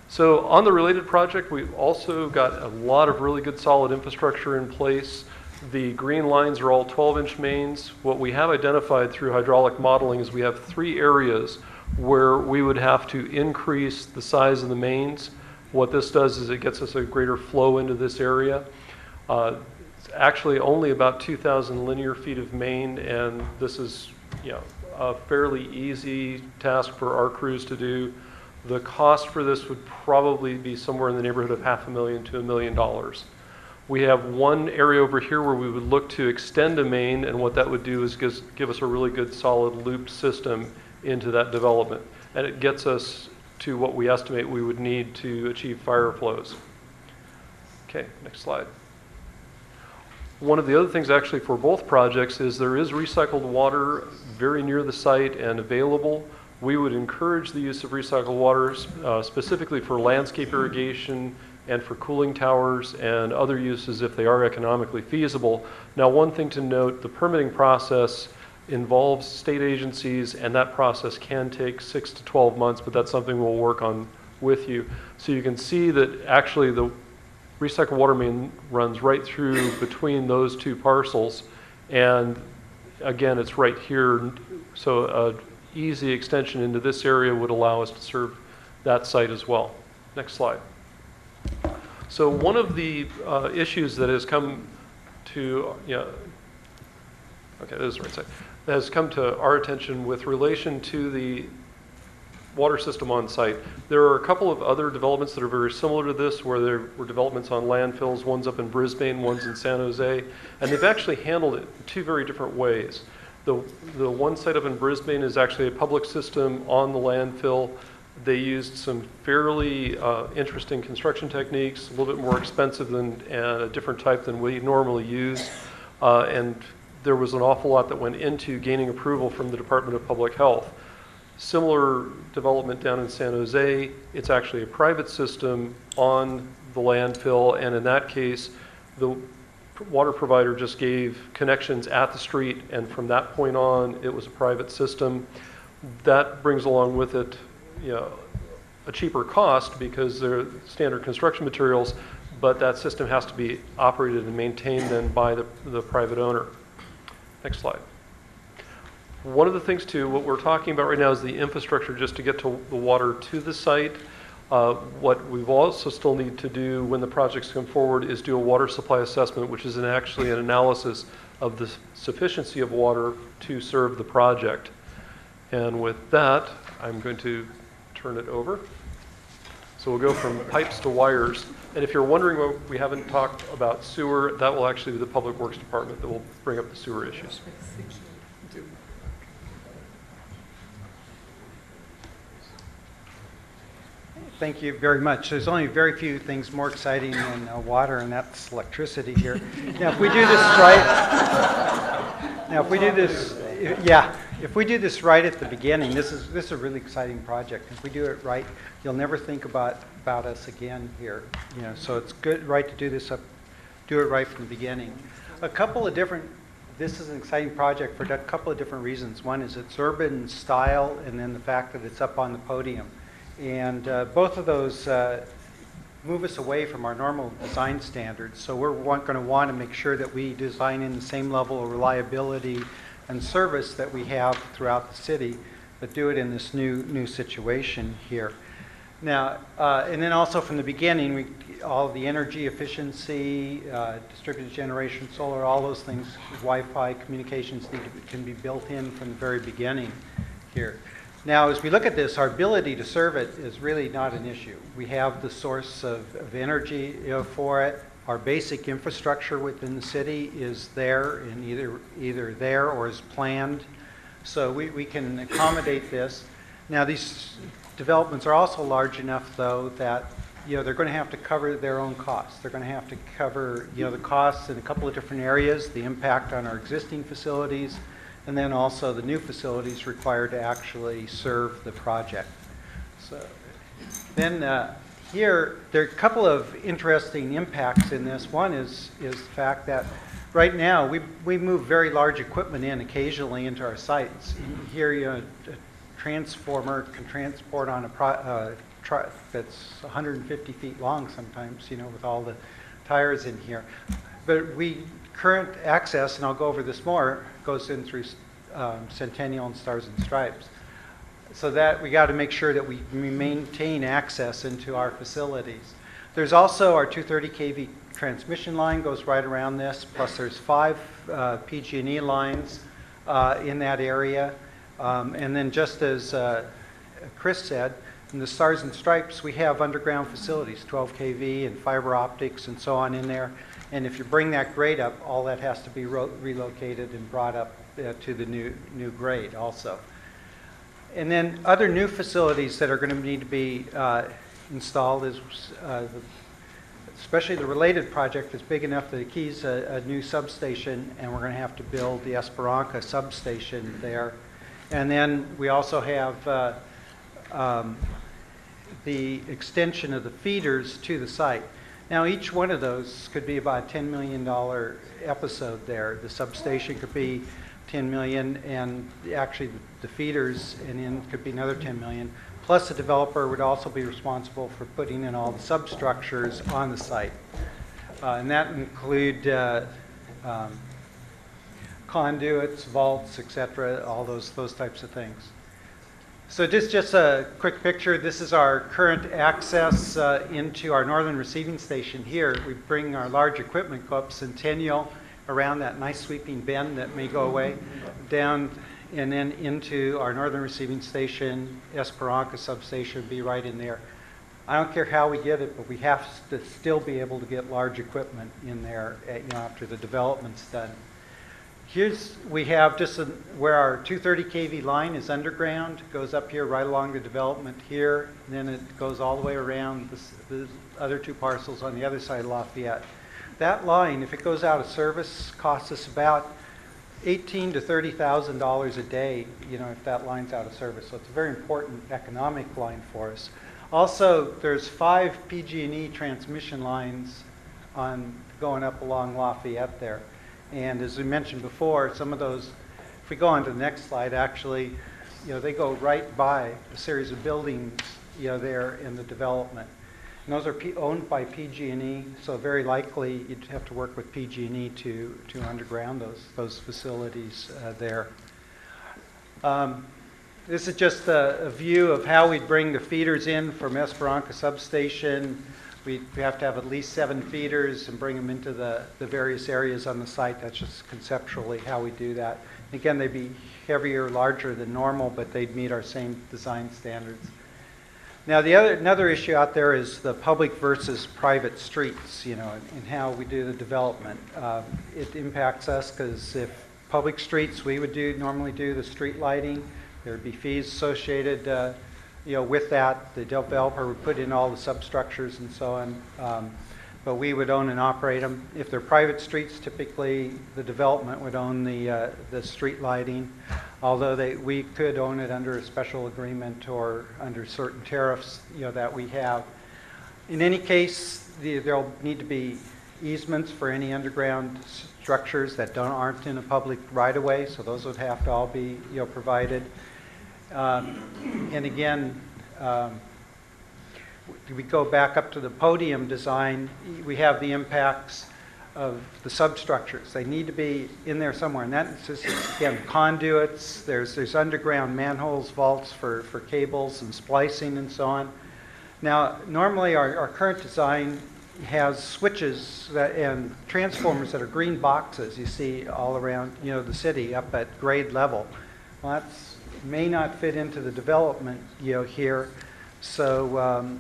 Speaker 9: So on the related project, we've also got a lot of really good solid infrastructure in place. The green lines are all 12-inch mains. What we have identified through hydraulic modeling is we have 3 areas where we would have to increase the size of the mains. What this does is it gets us a greater flow into this area. It's actually only about 2,000 linear feet of main, and this is a fairly easy task for our crews to do. The cost for this would probably be somewhere in the neighborhood of $500,000 to $1 million. We have one area over here where we would look to extend a main, and what that would do is give us a really good solid looped system into that development. And it gets us to what we estimate we would need to achieve fire flows. Okay, next slide. One of the other things actually for both projects is there is recycled water very near the site and available. We would encourage the use of recycled water specifically for landscape irrigation and for cooling towers and other uses if they are economically feasible. Now, one thing to note, the permitting process involves state agencies, and that process can take 6 to 12 months, but that's something we'll work on with you. So you can see that actually the recycled water main runs right through between those two parcels, and again, it's right here, so an easy extension into this area would allow us to serve that site as well. Next slide. So one of the issues that has come to, okay, this is the right side, that has come to our attention with relation to the water system on site. There are a couple of other developments that are very similar to this, where there were developments on landfills. One's up in Brisbane, one's in San Jose, and they've actually handled it in two very different ways. The one site up in Brisbane is actually a public system on the landfill. They used some fairly interesting construction techniques, a little bit more expensive and a different type than we normally use, and there was an awful lot that went into gaining approval from the Department of Public Health. Similar development down in San Jose, it's actually a private system on the landfill, and in that case, the water provider just gave connections at the street, and from that point on, it was a private system. That brings along with it, a cheaper cost because they're standard construction materials, but that system has to be operated and maintained then by the private owner. Next slide. One of the things too, what we're talking about right now is the infrastructure just to get to the water to the site. What we've also still need to do when the projects come forward is do a water supply assessment, which is actually an analysis of the sufficiency of water to serve the project. And with that, I'm going to turn it over. So we'll go from pipes to wires. And if you're wondering why we haven't talked about sewer, that will actually be the Public Works Department that will bring up the sewer issues.
Speaker 10: Thank you very much. There's only very few things more exciting than water, and that's electricity here. Now, if we do this right, if we do this right at the beginning, this is a really exciting project. If we do it right, you'll never think about us again here. So it's good, right, to do it right from the beginning. This is an exciting project for a couple of different reasons. One is its urban style, and then the fact that it's up on the podium. And both of those move us away from our normal design standards. So we're going to want to make sure that we design in the same level of reliability and service that we have throughout the city, but do it in this new situation here. Now, and then also from the beginning, all the energy efficiency, distributed generation, solar, all those things, Wi-Fi, communications can be built in from the very beginning here. Now, as we look at this, our ability to serve it is really not an issue. We have the source of energy for it. Our basic infrastructure within the city is there, and either there or is planned. So we can accommodate this. Now, these developments are also large enough, though, that they're going to have to cover their own costs. They're going to have to cover the costs in a couple of different areas, the impact on our existing facilities, and then also the new facilities required to actually serve the project. So then here, there are a couple of interesting impacts in this. One is the fact that right now we move very large equipment in occasionally into our sites. Here, a transformer can transport on a truck that's 150 feet long sometimes, with all the tires in here. But current access, and I'll go over this more, goes in through Centennial and Stars and Stripes. So that we got to make sure that we maintain access into our facilities. There's also our 230 kV transmission line goes right around this, plus there's 5 PG&E lines in that area. And then just as Chris said, in the Stars and Stripes, we have underground facilities, 12 kV and fiber optics and so on in there. And if you bring that grade up, all that has to be relocated and brought up to the new grade also. And then other new facilities that are going to need to be installed is especially the related project is big enough that it keys a new substation, and we're going to have to build the Esperanza substation there. And then we also have the extension of the feeders to the site. Now, each one of those could be about a $10 million episode there. The substation could be $10 million, and actually the feeders and in could be another $10 million. Plus, the developer would also be responsible for putting in all the substructures on the site. And that include conduits, vaults, etc., all those types of things. So just a quick picture. This is our current access into our northern receiving station here. We bring our large equipment, go up Centennial, around that nice sweeping bend that may go away, down and then into our northern receiving station. Esperanza substation would be right in there. I don't care how we get it, but we have to still be able to get large equipment in there after the development's done. We have just where our 230 kV line is underground, goes up here right along the development here, and then it goes all the way around the other two parcels on the other side of Lafayette. That line, if it goes out of service, costs us about $18,000 to $30,000 a day, if that line's out of service. So it's a very important economic line for us. Also, there's 5 PG&E transmission lines going up along Lafayette there. And as we mentioned before, some of those, if we go on to the next slide, actually, they go right by a series of buildings, there in the development. And those are owned by PG&E, so very likely you'd have to work with PG&E to underground those facilities there. This is just a view of how we'd bring the feeders in from Esperanza substation. We have to have at least 7 feeders and bring them into the various areas on the site. That's just conceptually how we do that. Again, they'd be heavier, larger than normal, but they'd meet our same design standards. Now, another issue out there is the public versus private streets, and how we do the development. It impacts us because if public streets, we would normally do the street lighting. There would be fees associated with that. The developer would put in all the substructures and so on, but we would own and operate them. If they're private streets, typically the development would own the street lighting, although we could own it under a special agreement or under certain tariffs that we have. In any case, there'll need to be easements for any underground structures that aren't in a public right-of-way, so those would have to all be provided. And again, we go back up to the podium design. We have the impacts of the substructures. They need to be in there somewhere, and that's just, again, conduits. There's underground manholes, vaults for cables and splicing and so on. Now, normally our current design has switches and transformers that are green boxes you see all around the city up at grade level. Well, that may not fit into the development here, so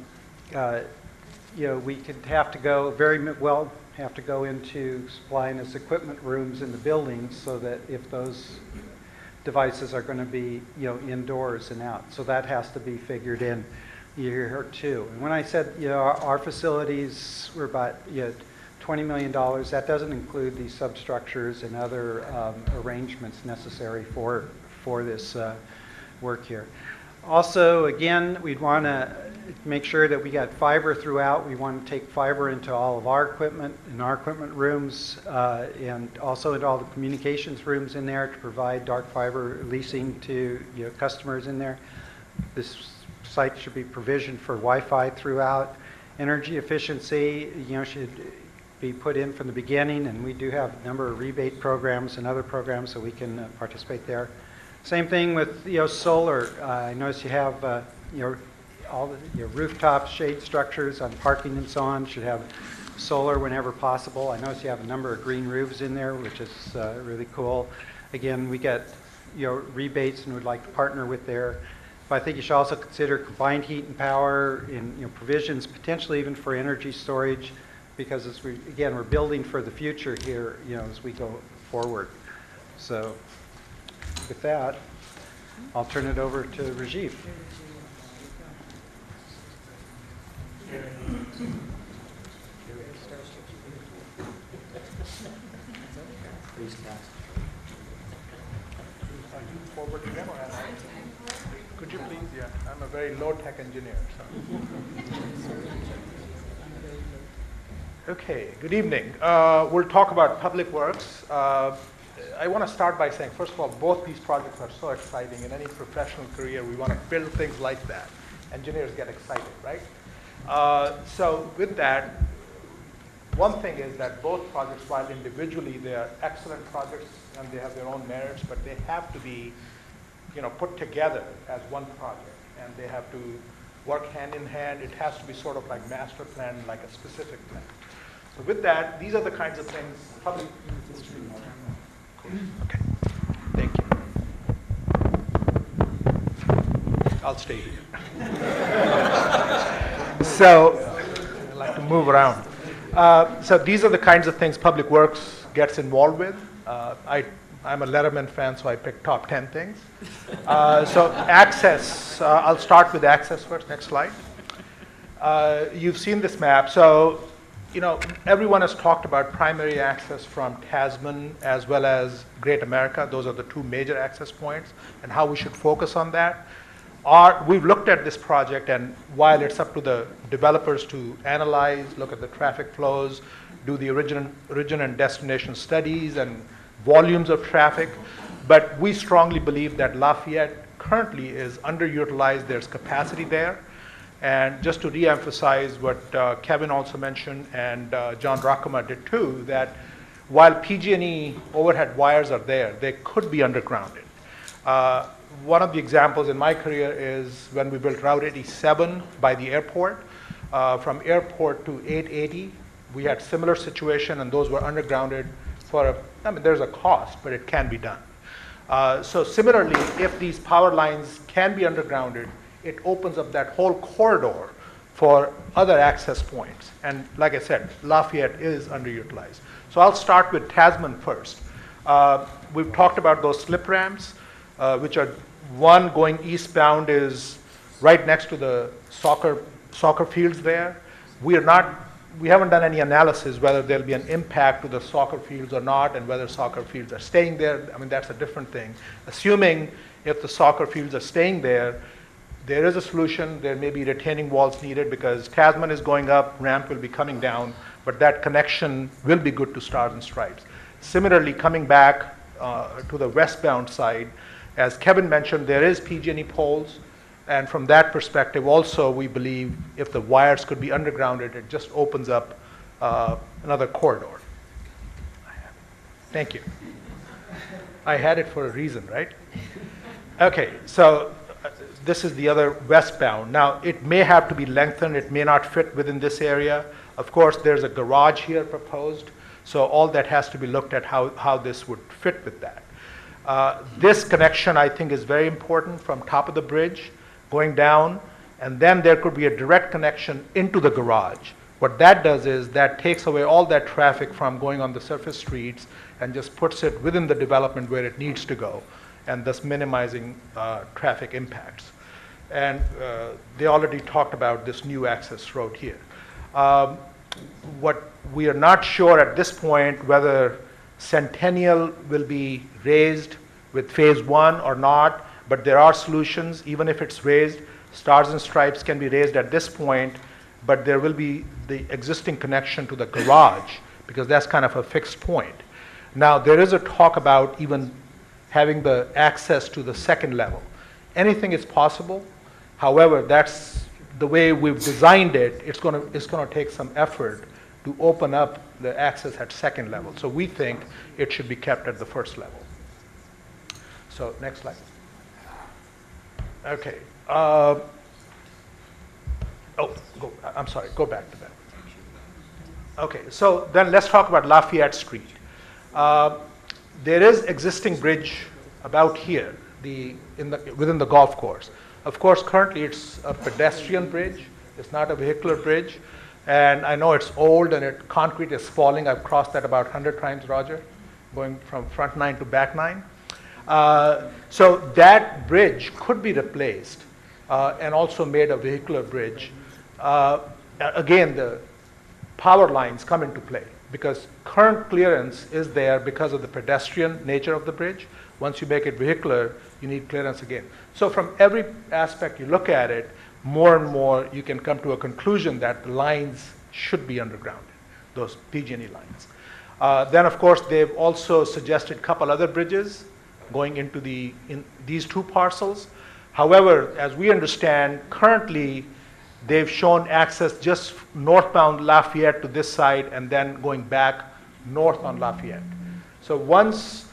Speaker 10: we could have to go into supplying us equipment rooms in the buildings so that if those devices are going to be indoors and out, so that has to be figured in here too. And when I said our facilities were about $20 million, that doesn't include these substructures and other arrangements necessary for this work here. Also, again, we'd want to make sure that we got fiber throughout. We want to take fiber into all of our equipment, in our equipment rooms, and also into all the communications rooms in there to provide dark fiber leasing to customers in there. This site should be provisioned for Wi-Fi throughout. Energy efficiency, should be put in from the beginning, and we do have a number of rebate programs and other programs so we can participate there. Same thing with solar. I notice you have all your rooftop shade structures on parking and so on should have solar whenever possible. I notice you have a number of green roofs in there, which is really cool. Again, we get rebates and would like to partner with there. But I think you should also consider combined heat and power in provisions, potentially even for energy storage, because as we're building for the future here, as we go forward. So with that, I'll turn it over to Rajiv.
Speaker 11: Forward to them or am I? Could you please? Yeah, I'm a very low-tech engineer. So. Okay, good evening. We'll talk about public works. I want to start by saying, first of all, both these projects are so exciting. In any professional career, we want to build things like that. Engineers get excited, right? So with that, one thing is that both projects, while individually they are excellent projects and they have their own merits, but they have to be, put together as one project, and they have to work hand in hand. It has to be sort of like master plan, like a specific plan. So with that, these are the kinds of things public. Okay, thank you. I'll stay here. So I like to move around. So these are the kinds of things Public Works gets involved with. I'm a Letterman fan, so I picked top 10 things. So access, I'll start with access first. Next slide. You've seen this map. So, everyone has talked about primary access from Tasman as well as Great America. Those are the two major access points and how we should focus on that. We've looked at this project, and while it's up to the developers to analyze, look at the traffic flows, do the origin and destination studies and volumes of traffic, but we strongly believe that Lafayette currently is underutilized. There's capacity there. And just to re-emphasize what Kevin also mentioned and John Rockema did too, that while PG&E overhead wires are there, they could be undergrounded. One of the examples in my career is when we built Route 87 by the airport. From airport to 880, we had similar situation, and those were undergrounded there's a cost, but it can be done. So similarly, if these power lines can be undergrounded, it opens up that whole corridor for other access points. And like I said, Lafayette is underutilized. So I'll start with Tasman first. We've talked about those slip ramps, which are one going eastbound is right next to the soccer fields there. We haven't done any analysis whether there'll be an impact to the soccer fields or not, and whether soccer fields are staying there. That's a different thing. Assuming if the soccer fields are staying there is a solution. There may be retaining walls needed because Tasman is going up, ramp will be coming down, but that connection will be good to Stars and Stripes. Similarly, coming back to the westbound side, as Kevin mentioned, there is PG&E poles, and from that perspective also we believe if the wires could be undergrounded, it just opens up another corridor. Thank you. I had it for a reason, right? Okay, so this is the other westbound. Now, it may have to be lengthened. It may not fit within this area. Of course, there's a garage here proposed, so all that has to be looked at how this would fit with that. This connection, I think, is very important from top of the bridge going down, and then there could be a direct connection into the garage. What that does is that takes away all that traffic from going on the surface streets and just puts it within the development where it needs to go, and thus minimizing traffic impacts. And they already talked about this new access road here. What we are not sure at this point whether Centennial will be raised with phase 1 or not, but there are solutions. Even if it's raised, Stars and Stripes can be raised at this point, but there will be the existing connection to the garage because that's kind of a fixed point. Now, there is a talk about even having the access to the second level. Anything is possible. However, that's the way we've designed it. It's going to take some effort to open up the access at second level. So we think it should be kept at the first level. So next slide. Okay. I'm sorry, go back to that. Okay, so then let's talk about Lafayette Street. There is existing bridge about here, within the golf course. Of course, currently it's a pedestrian bridge. It's not a vehicular bridge. And I know it's old and concrete is falling. I've crossed that about 100 times, Roger, going from front 9 to back 9. So that bridge could be power lines come into play, because current clearance is there because of the pedestrian nature of the bridge. Once you make it vehicular, you need clearance again. So from every aspect you look at it, more and more you can come to a conclusion that the lines should be undergrounded, those PG&E lines. Then, of course, they've also suggested a couple other bridges going into these two parcels. However, as we understand, currently they've shown access just northbound Lafayette to this side and then going back north on Lafayette. So once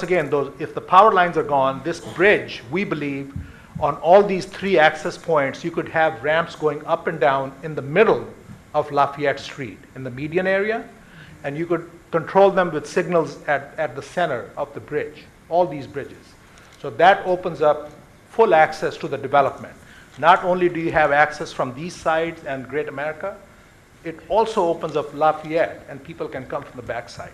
Speaker 11: again, if the power lines are gone, this bridge, we believe, on all these 3 access points, you could have ramps going up and down in the middle of Lafayette Street, in the median area, and you could control them with signals at the center of the bridge, all these bridges. So that opens up full access to the development. Not only do you have access from these sides and Great America, it also opens up Lafayette, and people can come from the backside.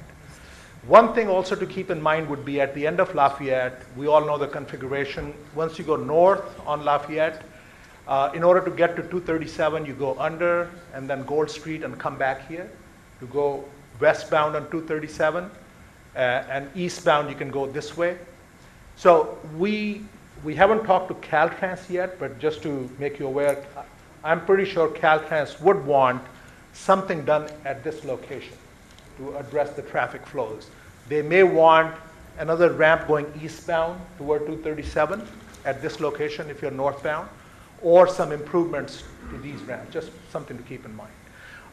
Speaker 11: One thing also to keep in mind would be at the end of Lafayette, we all know the configuration. Once you go north on Lafayette, in order to get to 237, you go under and then Gold Street and come back here. You go westbound on 237, and eastbound you can go this way. So we haven't talked to Caltrans yet, but just to make you aware, I'm pretty sure Caltrans would want something done at this location to address the traffic flows. They may want another ramp going eastbound toward 237 at this location if you're northbound, or some improvements to these ramps, just something to keep in mind.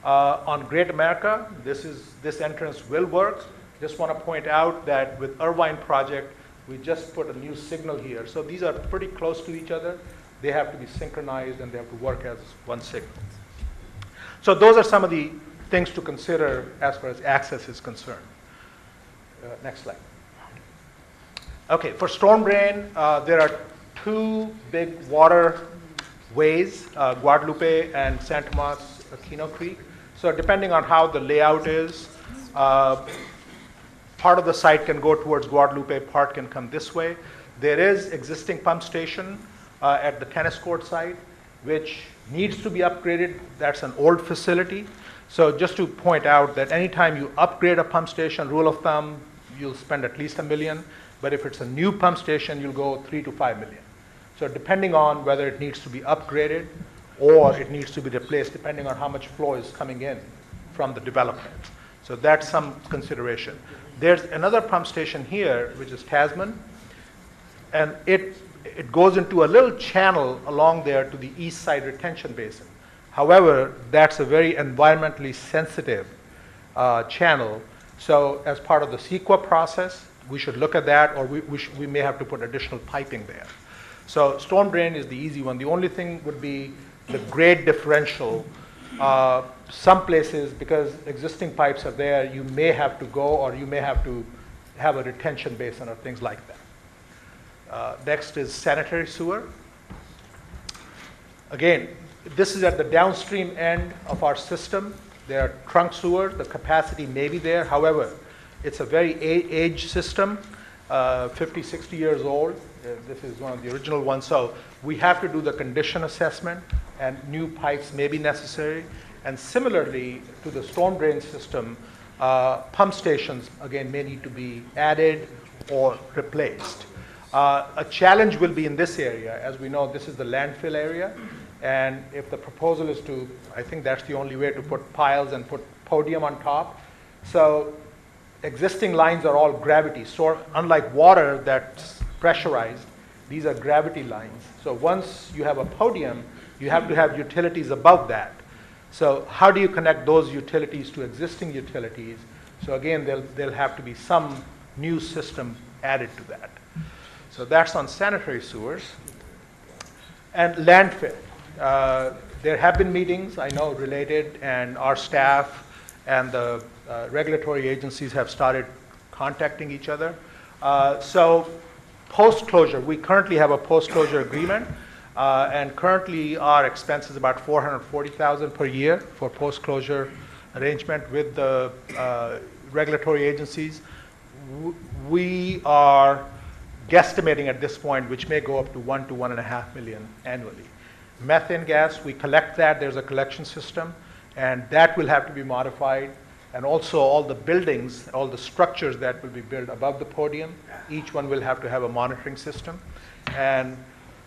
Speaker 11: On Great America, this entrance will work. Just want to point out that with Irvine project, we just put a new signal here. So these are pretty close to each other. They have to be synchronized and they have to work as one signal. So those are some of the things to consider as far as access is concerned. Next slide. Okay, for storm drain, there are 2 big waterways, Guadalupe and San Tomas Aquino Creek. So depending on how the layout is, part of the site can go towards Guadalupe, part can come this way. There is existing pump station at the tennis court site, which needs to be upgraded. That's an old facility. So just to point out that anytime you upgrade a pump station, rule of thumb, you'll spend at least $1 million. But if it's a new pump station, you'll go $3 to $5 million. So depending on whether it needs to be upgraded or it needs to be replaced, depending on how much flow is coming in from the development. So that's some consideration. There's another pump station here, which is Tasman, and it goes into a little channel along there to the east side retention basin. However, that's a very environmentally sensitive channel. So as part of the CEQA process, we should look at that, or we may have to put additional piping there. So storm drain is the easy one. The only thing would be the grade differential. Some places, because existing pipes are there, you may have to go, or you may have to have a retention basin or things like that. Next is sanitary sewer. Again, this is at the downstream end of our system. There are trunk sewers. The capacity may be there. However, it's a very aged system, 50, 60 years old. This is one of the original ones. So we have to do the condition assessment, and new pipes may be necessary. And similarly to the storm drain system, pump stations, again, may need to be added or replaced. A challenge will be in this area. As we know, this is the landfill area. And if the proposal is to, I think that's the only way to put piles and put podium on top. So existing lines are all gravity. So unlike water that's pressurized, these are gravity lines. So once you have a podium, you have to have utilities above that. So how do you connect those utilities to existing utilities? So again, there'll have to be some new system added to that. So that's on sanitary sewers. And landfill. There have been meetings, I know, related, and our staff and the regulatory agencies have started contacting each other. So post-closure, we currently have a post-closure agreement, and currently our expense is about $440,000 per year for post-closure arrangement with the regulatory agencies. We are guesstimating at this point, which may go up to $1 to $1.5 million annually. Methane gas, we collect that. There's a collection system, And that will have to be modified. And also all the buildings, all the structures that will be built above the podium, each one will have to have a monitoring system. And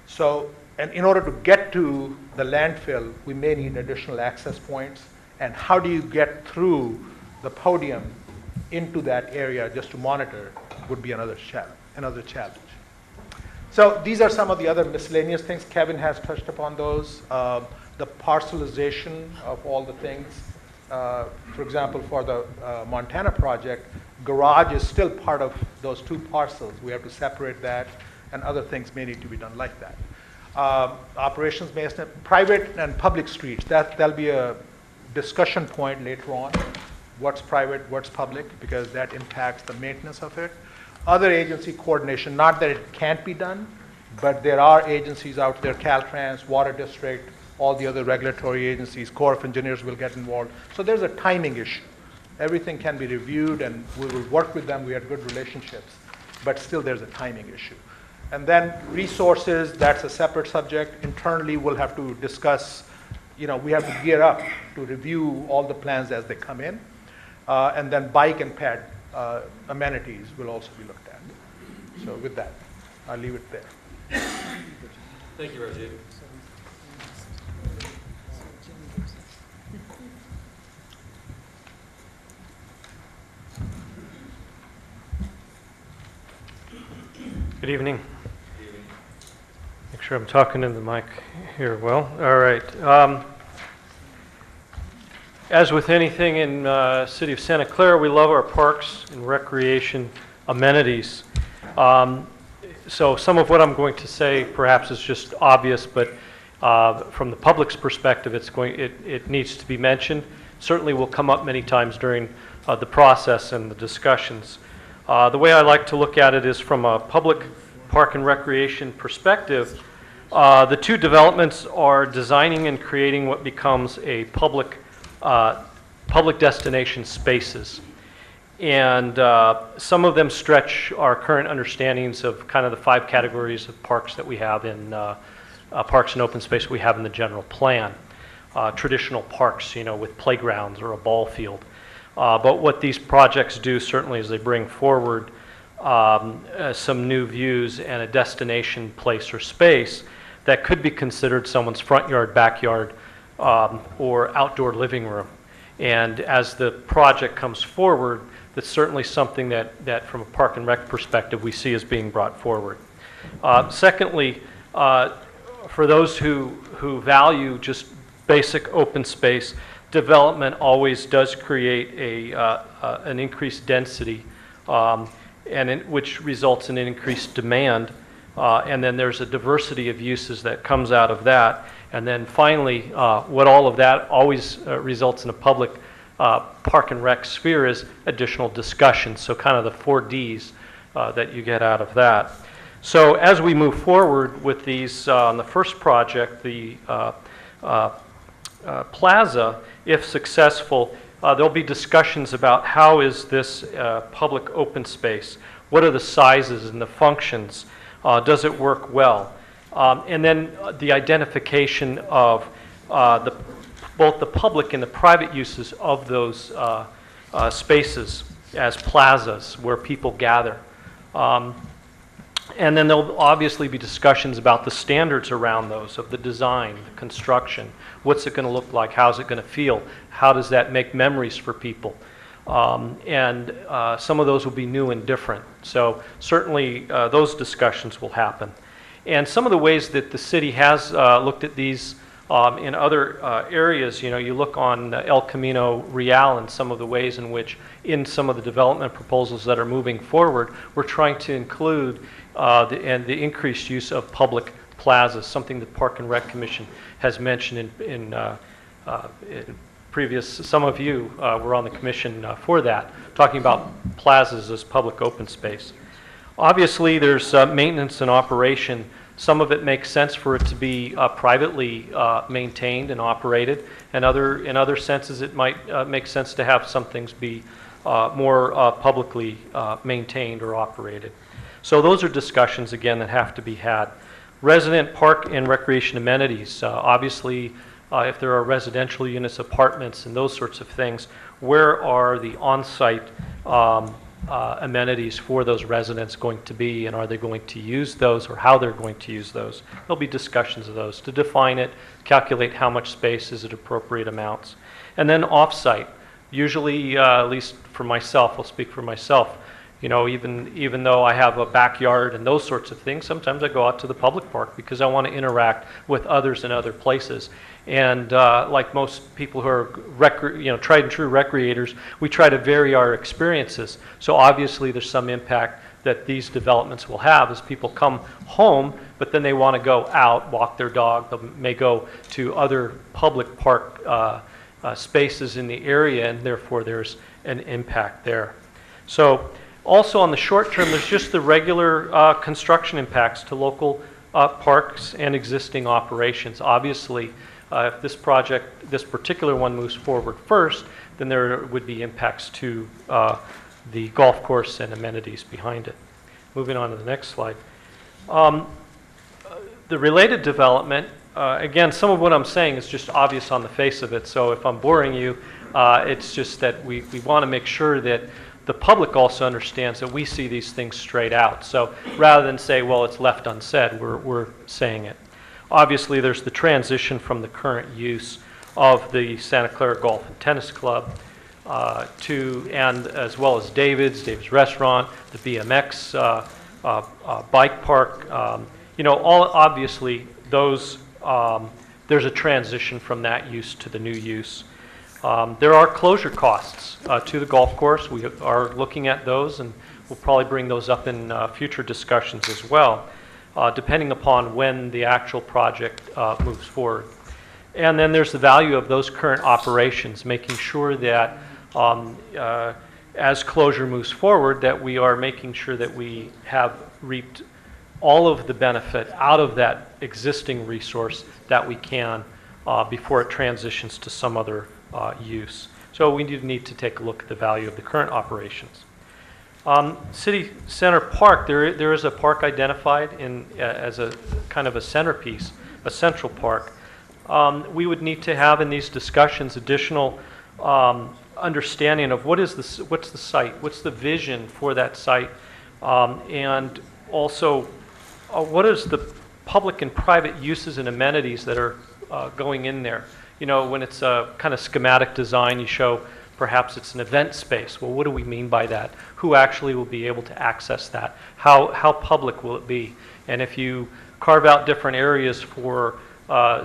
Speaker 11: so, and in order to get to the landfill, we may need additional access points. And how do you get through the podium into that area just to monitor would be another challenge. So these are some of the other miscellaneous things. Kevin has touched upon those. The parcelization of all the things. For example, for the Montana project, garage is still part of those two parcels. We have to separate that, and other things may need to be done like that. Operations maintenance, private and public streets, that'll be a discussion point later on. What's private, what's public, because that impacts the maintenance of it. Other agency coordination, not that it can't be done, but there are agencies out there, Caltrans, Water District, all the other regulatory agencies, Corps of Engineers will get involved. So there's a timing issue. Everything can be reviewed and we will work with them, we have good relationships, but still there's a timing issue. And then resources, that's a separate subject. Internally, we'll have to discuss, we have to gear up to review all the plans as they come in. And then bike and ped amenities will also be looked at. So with that, I'll leave it there.
Speaker 3: Thank you, Rajiv.
Speaker 12: Good evening. Make sure I'm talking in the mic here well. All right. As with anything in City of Santa Clara, we love our parks and recreation amenities. So some of what I'm going to say perhaps is just obvious, but from the public's perspective, it needs to be mentioned. Certainly will come up many times during the process and the discussions. The way I like to look at it is from a public park and recreation perspective. The two developments are designing and creating what becomes a public destination spaces. And some of them stretch our current understandings of kind of the 5 categories of parks that we have in parks and open space we have in the general plan. Traditional parks, with playgrounds or a ball field. But what these projects do certainly is they bring forward some new views and a destination place or space that could be considered someone's front yard, backyard, or outdoor living room. And as the project comes forward, that's certainly something that from a park and rec perspective we see as being brought forward. Secondly, for those who value just basic open space, development always does create an increased density, which results in an increased demand. And then there's a diversity of uses that comes out of that. And then finally, what all of that always results in a public park and rec sphere is additional discussion. So kind of the 4 Ds that you get out of that. So as we move forward with these, on the first project, the plaza, if successful, there'll be discussions about how is this public open space? What are the sizes and the functions? Does it work well? And then the identification of both the public and the private uses of those spaces as plazas where people gather. And then there'll obviously be discussions about the standards around those, of the design, the construction. What's it going to look like? How's it going to feel? How does that make memories for people? And some of those will be new and different. So certainly those discussions will happen. And some of the ways that the city has looked at these in other areas, you look on El Camino Real and some of the ways in which in some of the development proposals that are moving forward, we're trying to include the increased use of public plazas, something the Park and Rec Commission has mentioned in previous, some of you were on the commission for that, talking about plazas as public open space. Obviously, there's maintenance and operation. Some of it makes sense for it to be privately maintained and operated, and in other senses it might make sense to have some things be more publicly maintained or operated. So those are discussions, again, that have to be had. Resident park and recreation amenities. Obviously, if there are residential units, apartments, and those sorts of things, where are the on-site amenities for those residents going to be, and are they going to use those, or how they're going to use those? There'll be discussions of those to define it, calculate how much space is at appropriate amounts. And then off-site, usually, at least for myself, I'll speak for myself, you know, even though I have a backyard and those sorts of things, sometimes I go out to the public park because I want to interact with others in other places. And like most people who are tried and true recreators, we try to vary our experiences. So obviously there's some impact that these developments will have as people come home, but then they want to go out, walk their dog, they may go to other public park spaces in the area, and therefore there's an impact there. So also on the short term, there's just the regular construction impacts to local parks and existing operations. Obviously, if this project, this particular one moves forward first, then there would be impacts to the golf course and amenities behind it. Moving on to the next slide. The related development, again, some of what I'm saying is just obvious on the face of it, so if I'm boring you, it's just that we want to make sure that the public also understands that we see these things straight out. So rather than say, well, it's left unsaid, we're saying it. Obviously, there's the transition from the current use of the Santa Clara Golf and Tennis Club and as well as David's Restaurant, the BMX bike park. You know, all obviously those there's a transition from that use to the new use. There are closure costs to the golf course. We are looking at those, and we'll probably bring those up in future discussions as well, depending upon when the actual project moves forward. And then there's the value of those current operations, making sure that as closure moves forward, that we are making sure that we have reaped all of the benefit out of that existing resource that we can before it transitions to some other use. So we need to take a look at the value of the current operations. City Center Park, there is a park identified as a kind of a centerpiece, a central park. We would need to have in these discussions additional understanding of what's the site, what's the vision for that site, and also what is the public and private uses and amenities that are going in there. You know, when it's a kind of schematic design, you show perhaps it's an event space. Well, what do we mean by that? Who actually will be able to access that? How public will it be? And if you carve out different areas for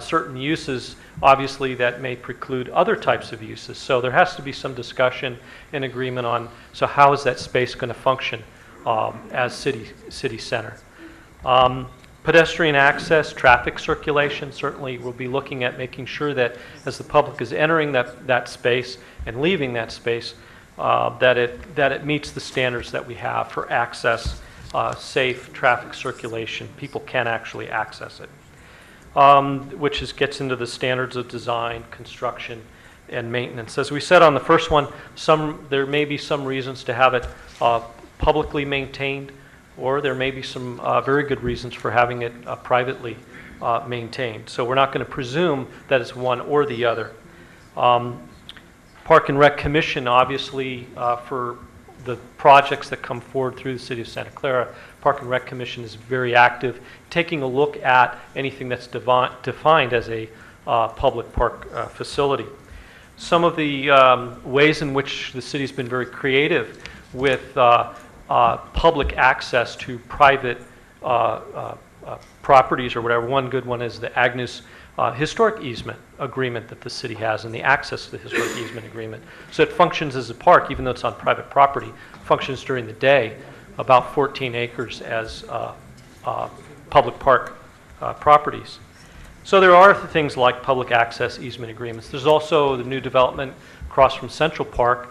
Speaker 12: certain uses, obviously that may preclude other types of uses. So there has to be some discussion and agreement on, so how is that space going to function as city center? Pedestrian access, traffic circulation, certainly we'll be looking at making sure that as the public is entering that space and leaving that space, that it meets the standards that we have for access, safe traffic circulation. People can actually access it, which gets into the standards of design, construction, and maintenance. As we said on the first one, there may be some reasons to have it publicly maintained, or there may be some very good reasons for having it privately maintained. So we're not going to presume that it's one or the other. Park and Rec Commission, obviously, for the projects that come forward through the City of Santa Clara, Park and Rec Commission is very active, taking a look at anything that's defined as a public park facility. Some of the ways in which the city's been very creative with public access to private properties or whatever. One good one is the Agnes historic easement agreement that the city has, and the access to the historic easement agreement. So it functions as a park, even though it's on private property, functions during the day, about 14 acres as public park properties. So there are things like public access easement agreements. There's also the new development across from Central Park.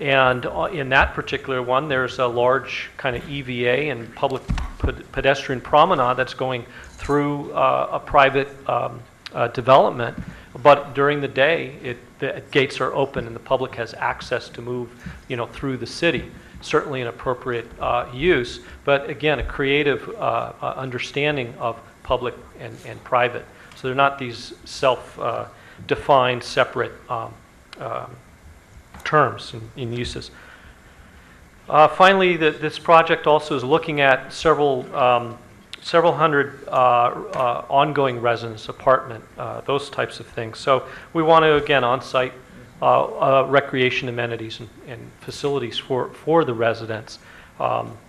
Speaker 12: And in that particular one, there's a large kind of EVA and public pedestrian promenade that's going through a private development. But during the day, the gates are open and the public has access to move, through the city. Certainly an appropriate use, but again, a creative understanding of public and private. So they're not these defined separate terms and uses. Finally, this project also is looking at several hundred ongoing residence apartment, those types of things. So we want to, again, on-site recreation amenities and facilities for the residents,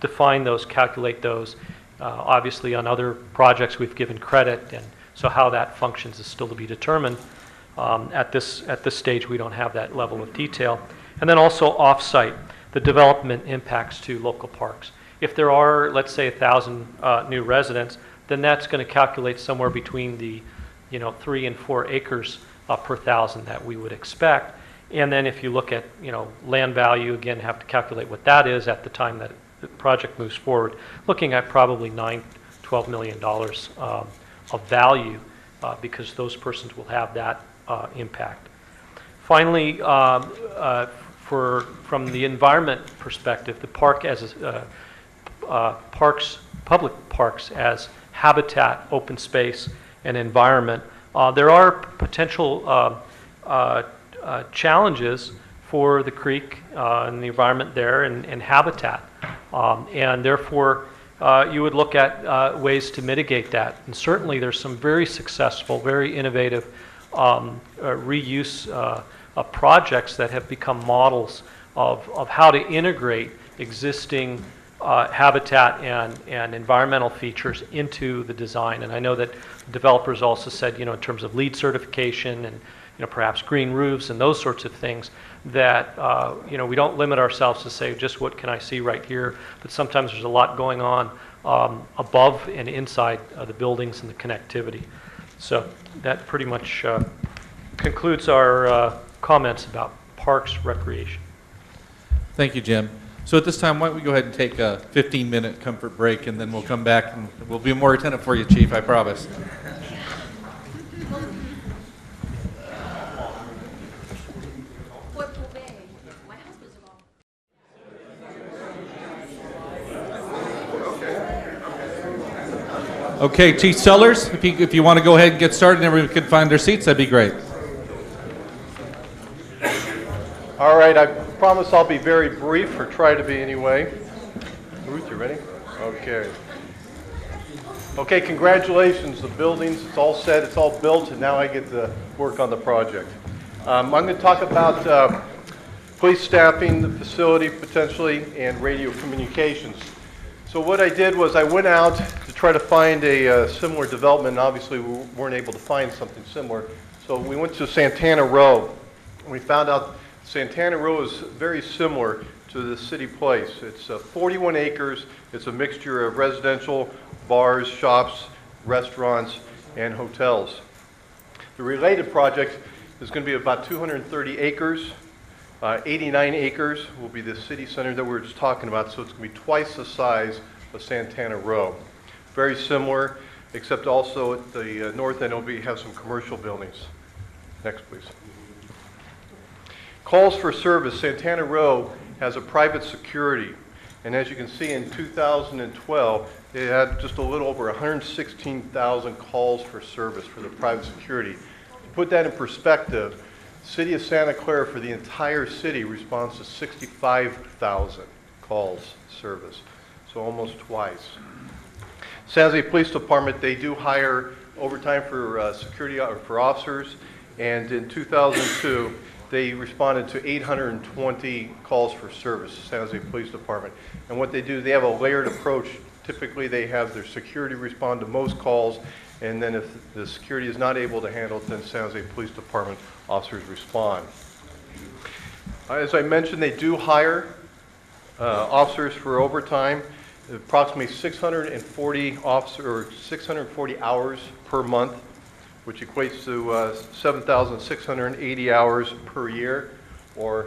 Speaker 12: define those, calculate those. Obviously, on other projects, we've given credit, and so how that functions is still to be determined. At this stage, we don't have that level of detail. And then also off-site, the development impacts to local parks. If there are, let's say, 1,000 new residents, then that's going to calculate somewhere between the 3 and 4 acres per 1,000 that we would expect. And then if you look at land value, again, have to calculate what that is at the time that the project moves forward, looking at probably $9–12 million of value because those persons will have that impact. Finally, from the environment perspective, the park as public parks as habitat, open space, and environment, there are potential challenges for the creek and the environment there and habitat. And therefore, you would look at ways to mitigate that. And certainly there's some very successful, very innovative reuse projects that have become models of how to integrate existing habitat and environmental features into the design. And I know that developers also said, in terms of LEED certification and perhaps green roofs and those sorts of things, that we don't limit ourselves to say just what can I see right here, but sometimes there's a lot going on above and inside the buildings and the connectivity. So that pretty much concludes our comments about parks recreation.
Speaker 1: Thank you, Jim. So at this time, why don't we go ahead and take a 15-minute comfort break, and then we'll come back and we'll be more attentive for you, Chief, I promise. Okay, Chief Sellers, if you want to go ahead and get started and everyone can find their seats, that'd be great.
Speaker 13: All right, I promise I'll be very brief, or try to be anyway. Ruth, you ready? Okay. Okay, congratulations. The buildings, it's all set, it's all built, and now I get to work on the project. I'm going to talk about police staffing, the facility potentially, and radio communications. So what I did was I went out to try to find a similar development, and obviously we weren't able to find something similar. So we went to Santana Row, and we found out Santana Row is very similar to the City Place. It's 41 acres. It's a mixture of residential, bars, shops, restaurants, and hotels. The related project is going to be about 230 acres. 89 acres will be the city center that we were just talking about, so it's going to be twice the size of Santana Row. Very similar, except also at the north end will have some commercial buildings. Next, please. Calls for service. Santana Row has a private security, and as you can see in 2012, it had just a little over 116,000 calls for service for the private security. To put that in perspective, City of Santa Clara for the entire city responds to 65,000 calls service, so almost twice. San Jose Police Department, they do hire overtime for security for officers, and in 2002, they responded to 820 calls for service, San Jose Police Department. And what they do, they have a layered approach. Typically, they have their security respond to most calls, and then if the security is not able to handle it, then San Jose Police Department officers respond. As I mentioned, they do hire officers for overtime, approximately 640 hours per month, which equates to 7,680 hours per year, or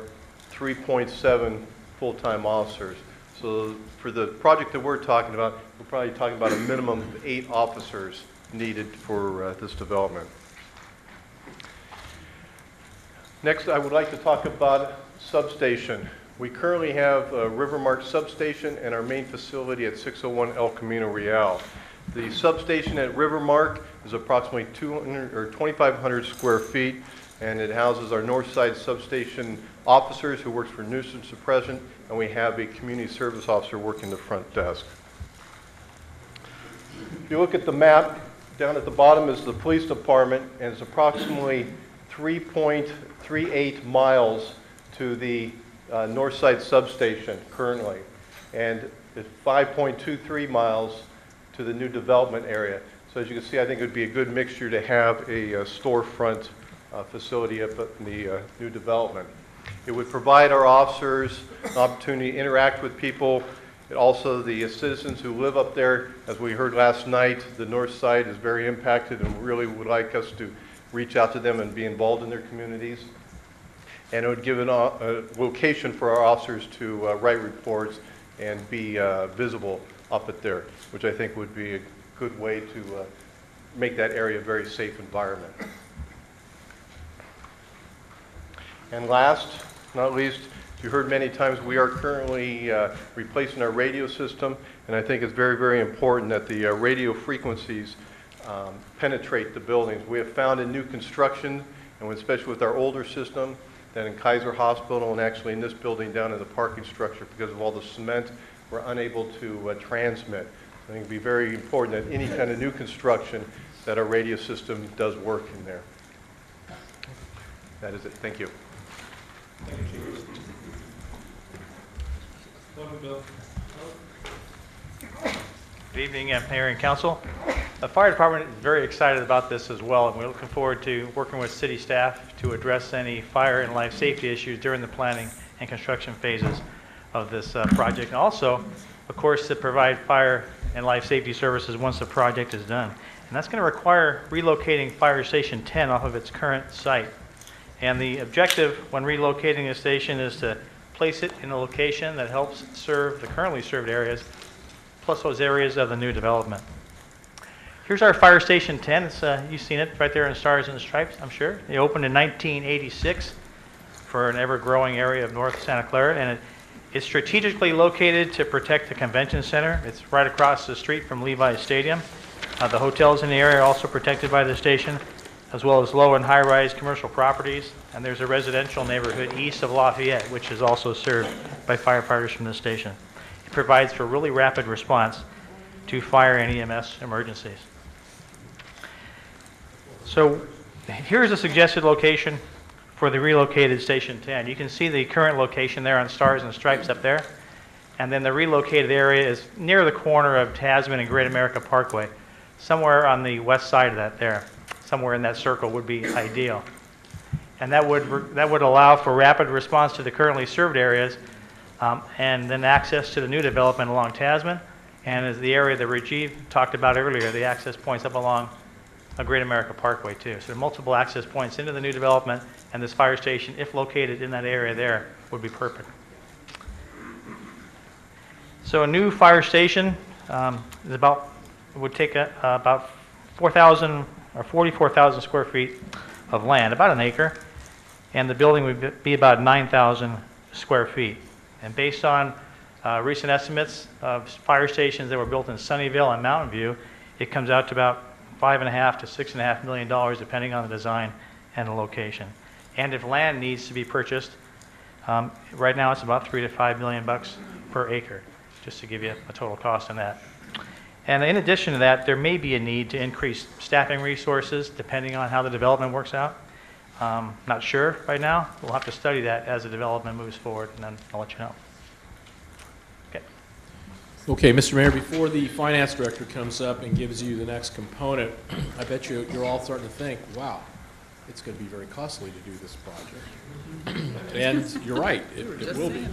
Speaker 13: 3.7 full-time officers. So for the project that we're talking about, we're probably talking about a minimum of 8 officers needed for this development. Next, I would like to talk about substation. We currently have a Rivermark substation and our main facility at 601 El Camino Real. The substation at Rivermark is approximately 2,500 square feet, and it houses our north side substation officers who works for nuisance suppression, and we have a community service officer working the front desk. If you look at the map, down at the bottom is the police department, and it's approximately 3.38 miles to the north side substation currently, and it's 5.23 miles to the new development area. So as you can see, I think it would be a good mixture to have a storefront facility up in the new development. It would provide our officers an opportunity to interact with people. And also the citizens who live up there. As we heard last night, the north side is very impacted and really would like us to reach out to them and be involved in their communities. And it would give a location for our officers to write reports and be visible up at there, which I think would be a good way to make that area a very safe environment. And last, not least, you heard many times we are currently replacing our radio system, and I think it's very, very important that the radio frequencies penetrate the buildings. We have found in new construction, and especially with our older system, that in Kaiser Hospital and actually in this building down in the parking structure, because of all the cement, we're unable to transmit. I think it would be very important that any kind of new construction that our radio system does work in there. That is it. Thank you.
Speaker 14: Good evening, Mayor and Council. The fire department is very excited about this as well, and we're looking forward to working with city staff to address any fire and life safety issues during the planning and construction phases of this project. And also, of course, to provide fire and life safety services once the project is done. And that's going to require relocating Fire Station 10 off of its current site. And the objective when relocating the station is to place it in a location that helps serve the currently served areas, plus those areas of the new development. Here's our Fire Station 10. You've seen it right there in Stars and Stripes, I'm sure. It opened in 1986 for an ever-growing area of North Santa Clara, and it's strategically located to protect the convention center. It's right across the street from Levi's Stadium. The hotels in the area are also protected by the station, as well as low and high-rise commercial properties. And there's a residential neighborhood east of Lafayette, which is also served by firefighters from the station. It provides for really rapid response to fire and EMS emergencies. So here's a suggested location for the relocated Station 10. You can see the current location there on Stars and Stripes up there. And then the relocated area is near the corner of Tasman and Great America Parkway, somewhere on the west side of that there. Somewhere in that circle would be ideal. And that would allow for rapid response to the currently served areas, and then access to the new development along Tasman, and as the area that Rajiv talked about earlier, the access points up along a Great America Parkway too. So there are multiple access points into the new development, and this fire station, if located in that area there, would be perfect. So a new fire station would take about 4,000 or 44,000 square feet of land, about an acre, and the building would be about 9,000 square feet. And based on recent estimates of fire stations that were built in Sunnyvale and Mountain View, it comes out to about $5.5 to $6.5 million, depending on the design and the location. And if land needs to be purchased, right now it's about $3 to $5 million per acre, just to give you a total cost on that. And in addition to that, there may be a need to increase staffing resources depending on how the development works out. Not sure right now. We'll have to study that as the development moves forward, and then I'll let you know. Okay.
Speaker 3: Okay, Mr. Mayor, before the finance director comes up and gives you the next component, I bet you're all starting to think, wow, it's going to be very costly to do this project. And you're right, it will be.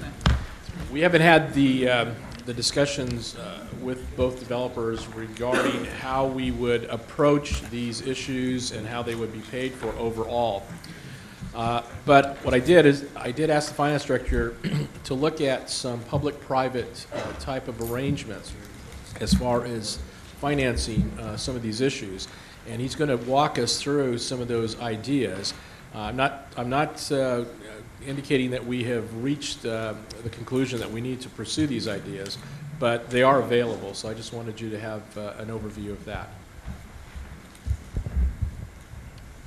Speaker 3: We haven't had the discussions with both developers regarding how we would approach these issues and how they would be paid for overall. But what I did is I did ask the finance director to look at some public-private type of arrangements as far as financing some of these issues. And he's going to walk us through some of those ideas. I'm not indicating that we have reached the conclusion that we need to pursue these ideas, but they are available, so I just wanted you to have an overview of that.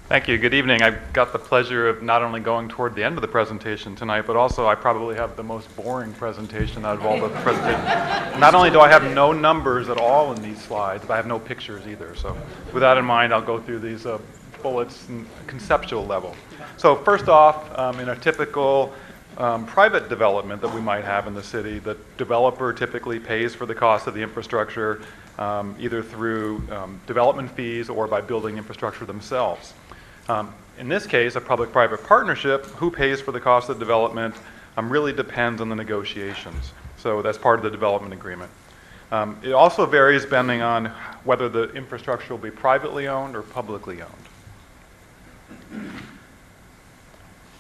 Speaker 15: Thank you. Good evening. I've got the pleasure of not only going toward the end of the presentation tonight, but also I probably have the most boring presentation out of all the presentations. Not only do I have no numbers at all in these slides, but I have no pictures either. So with that in mind, I'll go through these bullets in conceptual level. So first off, in a typical private development that we might have in the city, the developer typically pays for the cost of the infrastructure either through development fees or by building infrastructure themselves. In this case, a public-private partnership, who pays for the cost of development really depends on the negotiations. So that's part of the development agreement. It also varies depending on whether the infrastructure will be privately owned or publicly owned.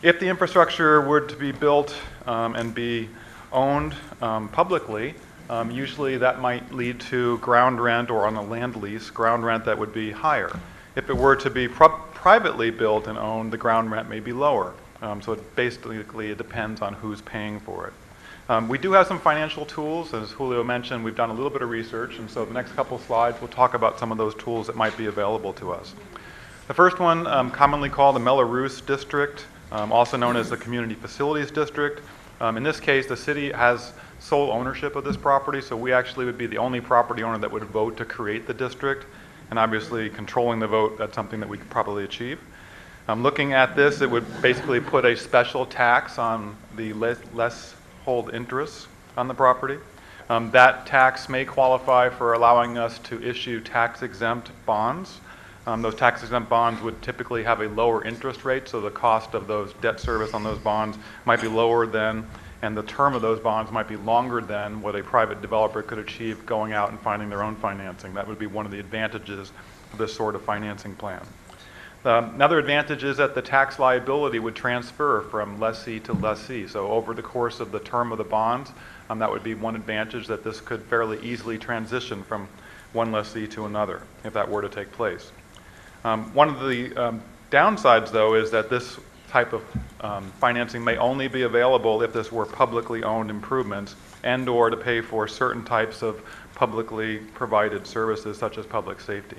Speaker 15: If the infrastructure were to be built and be owned publicly, usually that might lead to ground rent, or on a land lease, ground rent that would be higher. If it were to be privately built and owned, the ground rent may be lower. So it depends on who's paying for it. We do have some financial tools. As Julio mentioned, we've done a little bit of research, and so the next couple slides we'll talk about some of those tools that might be available to us. The first one, commonly called the Mello-Roos District, also known as the Community Facilities District. In this case, the city has sole ownership of this property, so we actually would be the only property owner that would vote to create the district. And obviously, controlling the vote, that's something that we could probably achieve. Looking at this, it would basically put a special tax on the leasehold interests on the property. That tax may qualify for allowing us to issue tax-exempt bonds. Those tax-exempt bonds would typically have a lower interest rate, so the cost of those debt service on those bonds might be lower than, and the term of those bonds might be longer than what a private developer could achieve going out and finding their own financing. That would be one of the advantages of this sort of financing plan. Another advantage is that the tax liability would transfer from lessee to lessee. So over the course of the term of the bonds, that would be one advantage, that this could fairly easily transition from one lessee to another if that were to take place. One of the downsides, though, is that this type of financing may only be available if this were publicly owned improvements and or to pay for certain types of publicly provided services such as public safety.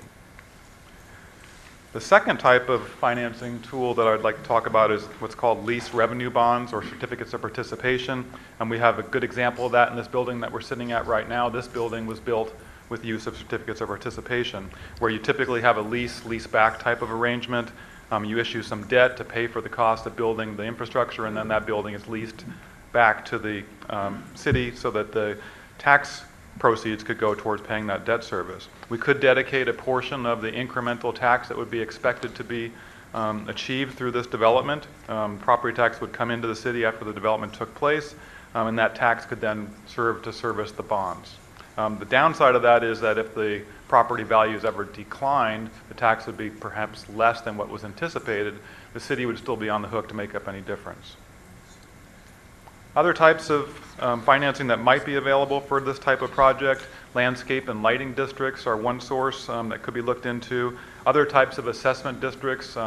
Speaker 15: The second type of financing tool that I'd like to talk about is what's called lease revenue bonds or certificates of participation. And we have a good example of that in this building that we're sitting at right now. This building was built with use of certificates of participation, where you typically have a lease-back type of arrangement. You issue some debt to pay for the cost of building the infrastructure, and then that building is leased back to the city so that the tax proceeds could go towards paying that debt service. We could dedicate a portion of the incremental tax that would be expected to be achieved through this development. Property tax would come into the city after the development took place, and that tax could then serve to service the bonds. The downside of that is that if the property values ever declined, the tax would be perhaps less than what was anticipated. The city would still be on the hook to make up any difference. Other types of financing that might be available for this type of project, landscape and lighting districts are one source that could be looked into. Other types of assessment districts,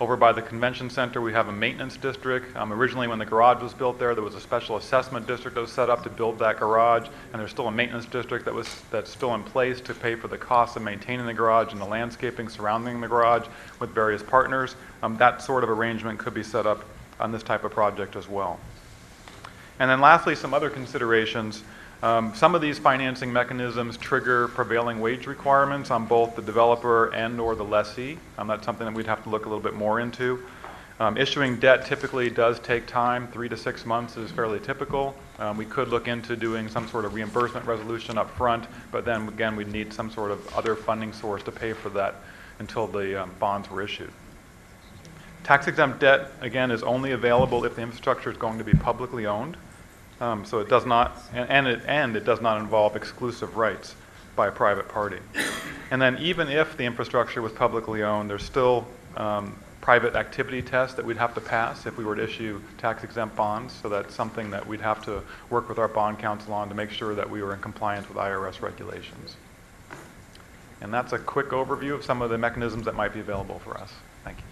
Speaker 15: over by the convention center, we have a maintenance district. Originally, when the garage was built there was a special assessment district that was set up to build that garage, and there's still a maintenance district that's still in place to pay for the cost of maintaining the garage and the landscaping surrounding the garage with various partners. That sort of arrangement could be set up on this type of project as well. And then lastly, some other considerations. Some of these financing mechanisms trigger prevailing wage requirements on both the developer and or the lessee. That's something that we'd have to look a little bit more into. Issuing debt typically does take time. 3 to 6 months is fairly typical. We could look into doing some sort of reimbursement resolution up front, but then again, we'd need some sort of other funding source to pay for that until the bonds were issued. Tax-exempt debt, again, is only available if the infrastructure is going to be publicly owned. So it does not, and it does not involve exclusive rights by a private party. And then even if the infrastructure was publicly owned, there's still private activity tests that we'd have to pass if we were to issue tax-exempt bonds. So that's something that we'd have to work with our bond counsel on to make sure that we were in compliance with IRS regulations. And that's a quick overview of some of the mechanisms that might be available for us. Thank you.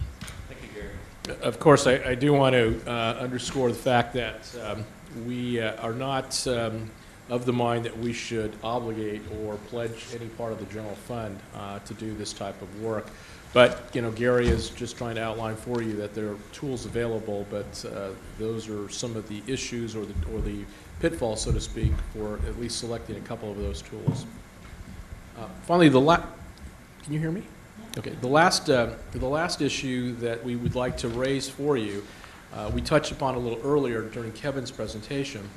Speaker 3: Thank you, Gary. Of course, I do want to underscore the fact that we are not of the mind that we should obligate or pledge any part of the general fund to do this type of work. But, you know, Gary is just trying to outline for you that there are tools available, but those are some of the issues or the pitfalls, so to speak, for at least selecting a couple of those tools. Finally, can you hear me? Okay. The last issue that we would like to raise for you, we touched upon a little earlier during Kevin's presentation,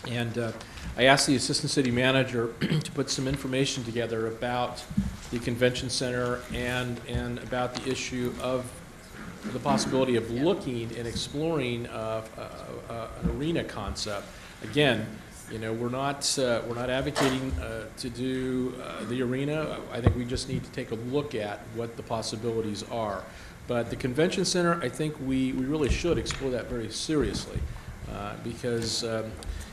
Speaker 3: and I asked the Assistant City Manager to put some information together about the convention center and about the issue of the possibility of looking and exploring an arena concept. Again, you know, we're not advocating to do the arena. I think we just need to take a look at what the possibilities are. But the convention center, I think we really should explore that very seriously because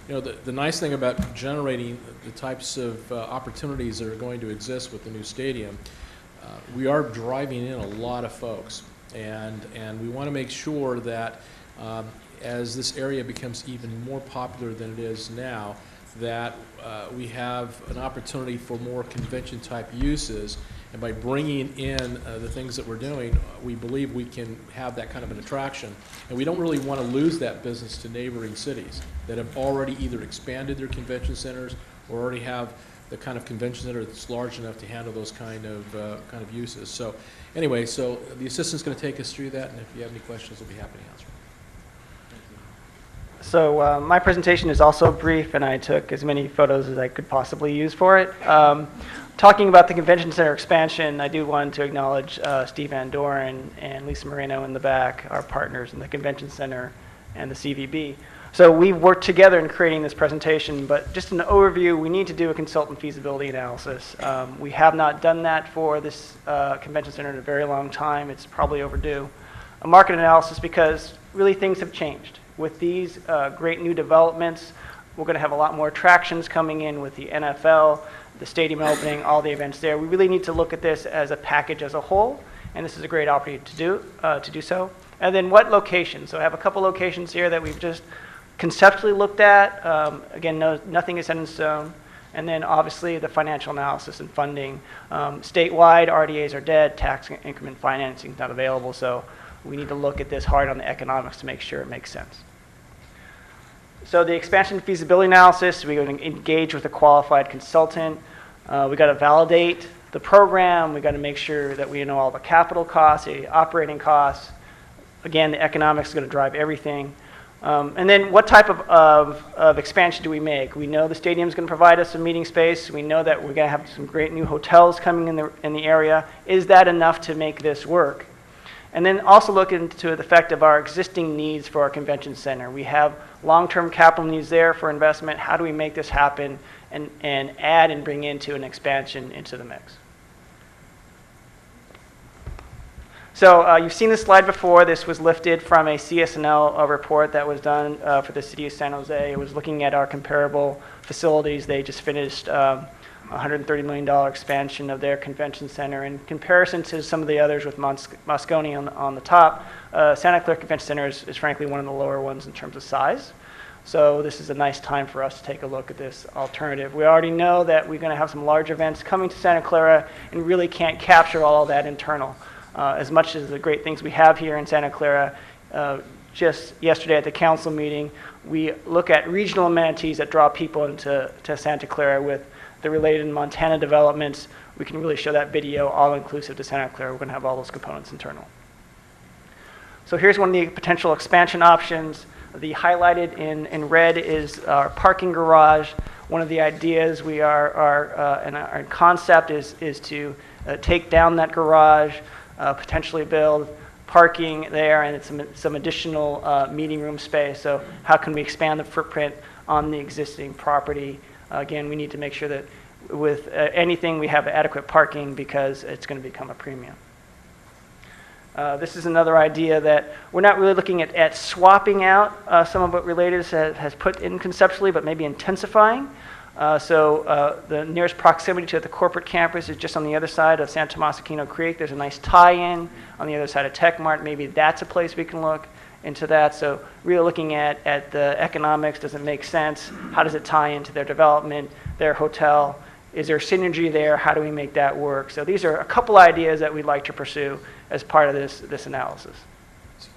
Speaker 3: you know, the nice thing about generating the types of opportunities that are going to exist with the new stadium, we are driving in a lot of folks, and we want to make sure that as this area becomes even more popular than it is now, that we have an opportunity for more convention-type uses. And by bringing in the things that we're doing, we believe we can have that kind of an attraction. And we don't really want to lose that business to neighboring cities that have already either expanded their convention centers or already have the kind of convention center that's large enough to handle those kind of uses. So anyway, so the assistant's going to take us through that, and if you have any questions, we'll be happy to answer.
Speaker 16: So my presentation is also brief, and I took as many photos as I could possibly use for it. Talking about the convention center expansion, I do want to acknowledge Steve Van Doren and Lisa Moreno in the back, our partners in the convention center and the CVB. So we've worked together in creating this presentation, but just an overview, we need to do a consultant feasibility analysis. We have not done that for this convention center in a very long time. It's probably overdue. A market analysis because really things have changed. With these great new developments, we're going to have a lot more attractions coming in with the NFL, the stadium opening, all the events there. We really need to look at this as a package as a whole, and this is a great opportunity to do so. And then what locations? So I have a couple locations here that we've just conceptually looked at. Again, nothing is set in stone. And then obviously the financial analysis and funding. Statewide, RDAs are dead, tax increment financing is not available, so we need to look at this hard on the economics to make sure it makes sense. So the expansion feasibility analysis, we're going to engage with a qualified consultant. We got to validate the program. We got to make sure that we know all the capital costs, the operating costs. Again, the economics is going to drive everything. And then what type of expansion do we make? We know the stadium is going to provide us some meeting space. We know that we're going to have some great new hotels coming in the area. Is that enough to make this work? And then also look into the effect of our existing needs for our convention center. We have long-term capital needs there for investment. How do we make this happen and add and bring into an expansion into the mix? So you've seen this slide before. This was lifted from a CSNL report that was done for the city of San Jose. It was looking at our comparable facilities. They just finished $130 million expansion of their convention center. In comparison to some of the others with Moscone on the top, Santa Clara Convention Center is frankly one of the lower ones in terms of size. So this is a nice time for us to take a look at this alternative. We already know that we're going to have some large events coming to Santa Clara and really can't capture all of that internal. As much as the great things we have here in Santa Clara, just yesterday at the council meeting, we look at regional amenities that draw people into Santa Clara with the related Montana developments. We can really show that video all-inclusive to Santa Clara. We're going to have all those components internal. So here's one of the potential expansion options. The highlighted in red is our parking garage. One of the ideas we and our concept is to take down that garage, potentially build parking there and some additional meeting room space. So how can we expand the footprint on the existing property? Again, we need to make sure that with anything we have adequate parking because it's going to become a premium. This is another idea that we're not really looking at swapping out some of what Related has put in conceptually, but maybe intensifying. So the nearest proximity to the corporate campus is just on the other side of San Tomas Aquino Creek. There's a nice tie-in on the other side of Tech Mart. Maybe that's a place we can look. into that. So really looking at the economics, does it make sense? How does it tie into their development, their hotel? Is there synergy there? How do we make that work? So these are a couple ideas that we'd like to pursue as part of this analysis.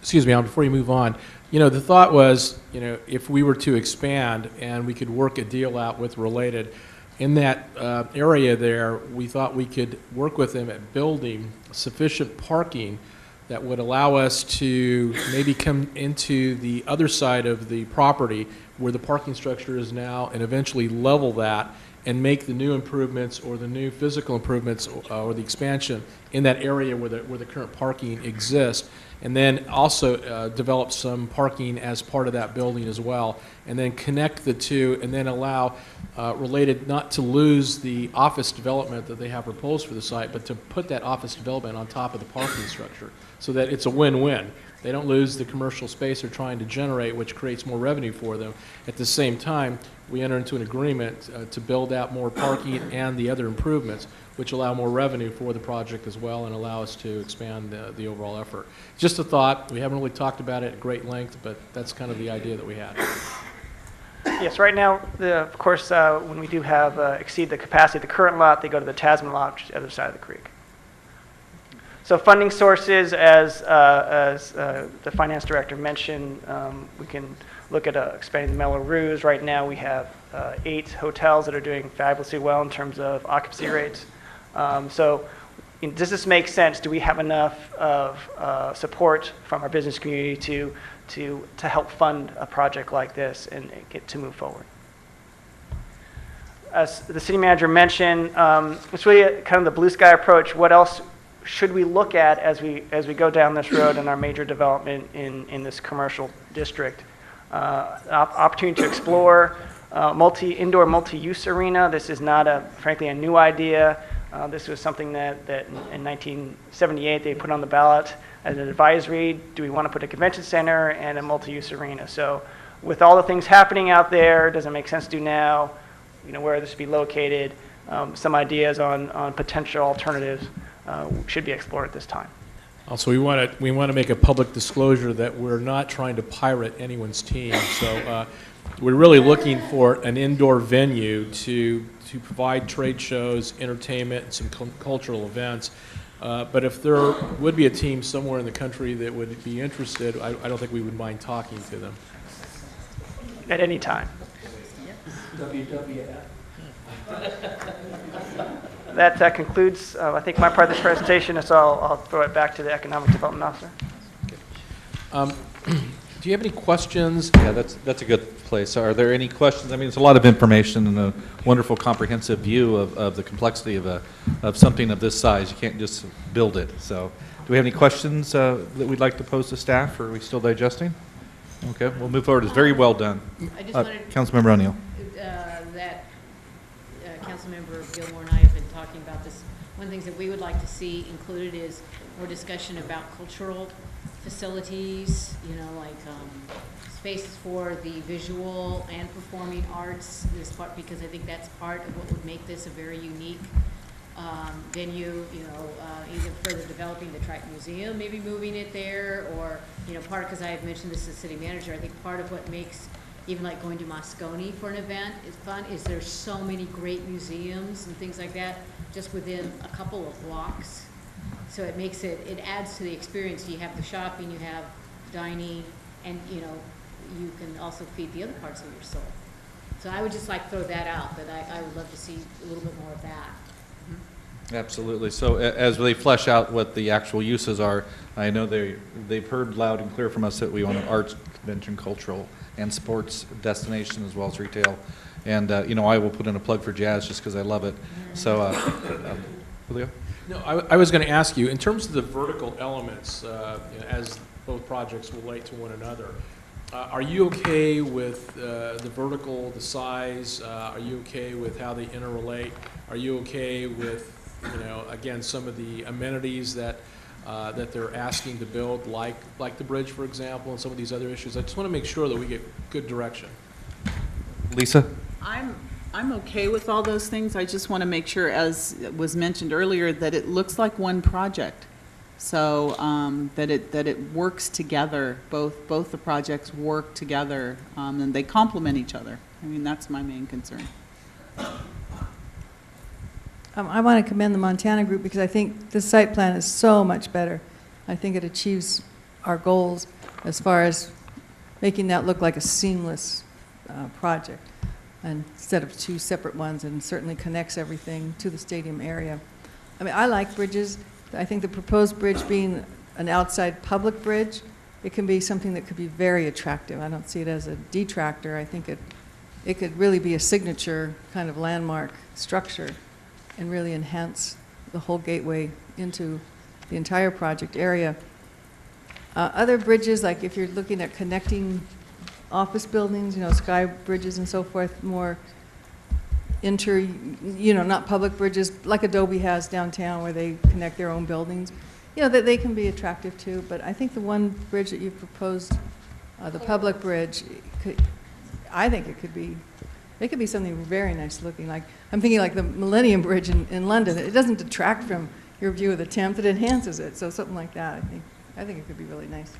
Speaker 3: Excuse me, Alan, before you move on, the thought was, if we were to expand and we could work a deal out with Related, in that area there, we thought we could work with them at building sufficient parking that would allow us to maybe come into the other side of the property where the parking structure is now and eventually level that and make the new improvements or the new physical improvements or the expansion in that area where the current parking exists, and then also develop some parking as part of that building as well, and then connect the two, and then allow Related not to lose the office development that they have proposed for the site, but to put that office development on top of the parking structure so that it's a win-win. They don't lose the commercial space they're trying to generate, which creates more revenue for them. At the same time, we enter into an agreement to build out more parking and the other improvements, which allow more revenue for the project as well and allow us to expand the overall effort. Just a thought. We haven't really talked about it at great length, but that's kind of the idea that we had.
Speaker 16: Yes, right now, of course, when we do have exceed the capacity of the current lot, they go to the Tasman lot, which is the other side of the creek. So funding sources, as the finance director mentioned, we can look at expanding the Melrose. Right now we have 8 hotels that are doing fabulously well in terms of occupancy rates. So does this make sense? Do we have enough of support from our business community to help fund a project like this and get to move forward? As the city manager mentioned, it's really kind of the blue sky approach. What else should we look at as we go down this road in our major development in this commercial district? Opportunity to explore indoor multi-use arena. This is not frankly a new idea. This was something that in 1978 they put on the ballot as an advisory. Do we want to put a convention center and a multi-use arena? So with all the things happening out there, does it make sense to do now? Where this should be located? Some ideas on potential alternatives should be explored at this time.
Speaker 3: Also, we want to make a public disclosure that we're not trying to pirate anyone's team. So we're really looking for an indoor venue to provide trade shows, entertainment, and some cultural events. But if there would be a team somewhere in the country that would be interested, I don't think we would mind talking to them.
Speaker 16: At any time.
Speaker 3: WWF.
Speaker 16: That concludes, I think, my part of this presentation, so I'll throw it back to the Economic Development Officer.
Speaker 3: Do you have any questions?
Speaker 1: Yeah, that's a good place. Are there any questions? I mean, it's a lot of information and a wonderful comprehensive view of the complexity of something of this size. You can't just build it. So do we have any questions that we'd like to pose to staff, or are we still digesting? Okay, we'll move forward. It's very well done.
Speaker 17: I just wanted
Speaker 1: Councilmember O'Neill.
Speaker 17: That Councilmember Gilmore and I have been talking about this. One of the things that we would like to see included is more discussion about cultural facilities, like spaces for the visual and performing arts, this part, because I think that's part of what would make this a very unique venue, either further developing the Triton Museum, maybe moving it there, or, part, because I have mentioned this as city manager, I think part of what makes even like going to Moscone for an event is fun, is there's so many great museums and things like that just within a couple of blocks. So it makes it adds to the experience. You have the shopping, you have dining, and you can also feed the other parts of your soul. So I would just like to throw that out, that I would love to see a little bit more of that.
Speaker 1: Absolutely. So as they flesh out what the actual uses are, I know they've heard loud and clear from us that we want an arts, convention, cultural, and sports destination as well as retail. And, I will put in a plug for jazz just because I love it. So, Julio?
Speaker 3: No, I was going to ask you, in terms of the vertical elements, as both projects relate to one another, are you okay with the vertical, the size? Are you okay with how they interrelate? Are you okay with, again, some of the amenities that they're asking to build, like the bridge, for example, and some of these other issues? I just want to make sure that we get good direction.
Speaker 1: Lisa?
Speaker 18: I'm okay with all those things. I just want to make sure, as was mentioned earlier, that it looks like one project. So that it works together, both the projects work together, and they complement each other. I mean, that's my main concern.
Speaker 19: I want to commend the Montana group because I think the site plan is so much better. I think it achieves our goals as far as making that look like a seamless project instead of two separate ones, and certainly connects everything to the stadium area. I mean, I like bridges. I think the proposed bridge being an outside public bridge, it can be something that could be very attractive. I don't see it as a detractor. I think it could really be a signature kind of landmark structure and really enhance the whole gateway into the entire project area. Other bridges, like if you're looking at connecting office buildings, you know, sky bridges and so forth, more not public bridges like Adobe has downtown where they connect their own buildings, you know, that they can be attractive too. But I think the one bridge that you've proposed, the public bridge, I think it could be something very nice looking. Like I'm thinking like the Millennium Bridge in London. It doesn't detract from your view of the Thames, it enhances it. So something like that, I think it could be really nice.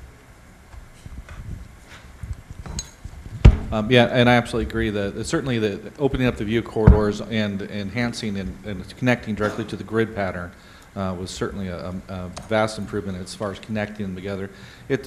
Speaker 1: Yeah, and I absolutely agree that certainly the opening up the view corridors and enhancing and connecting directly to the grid pattern was certainly a vast improvement as far as connecting them together.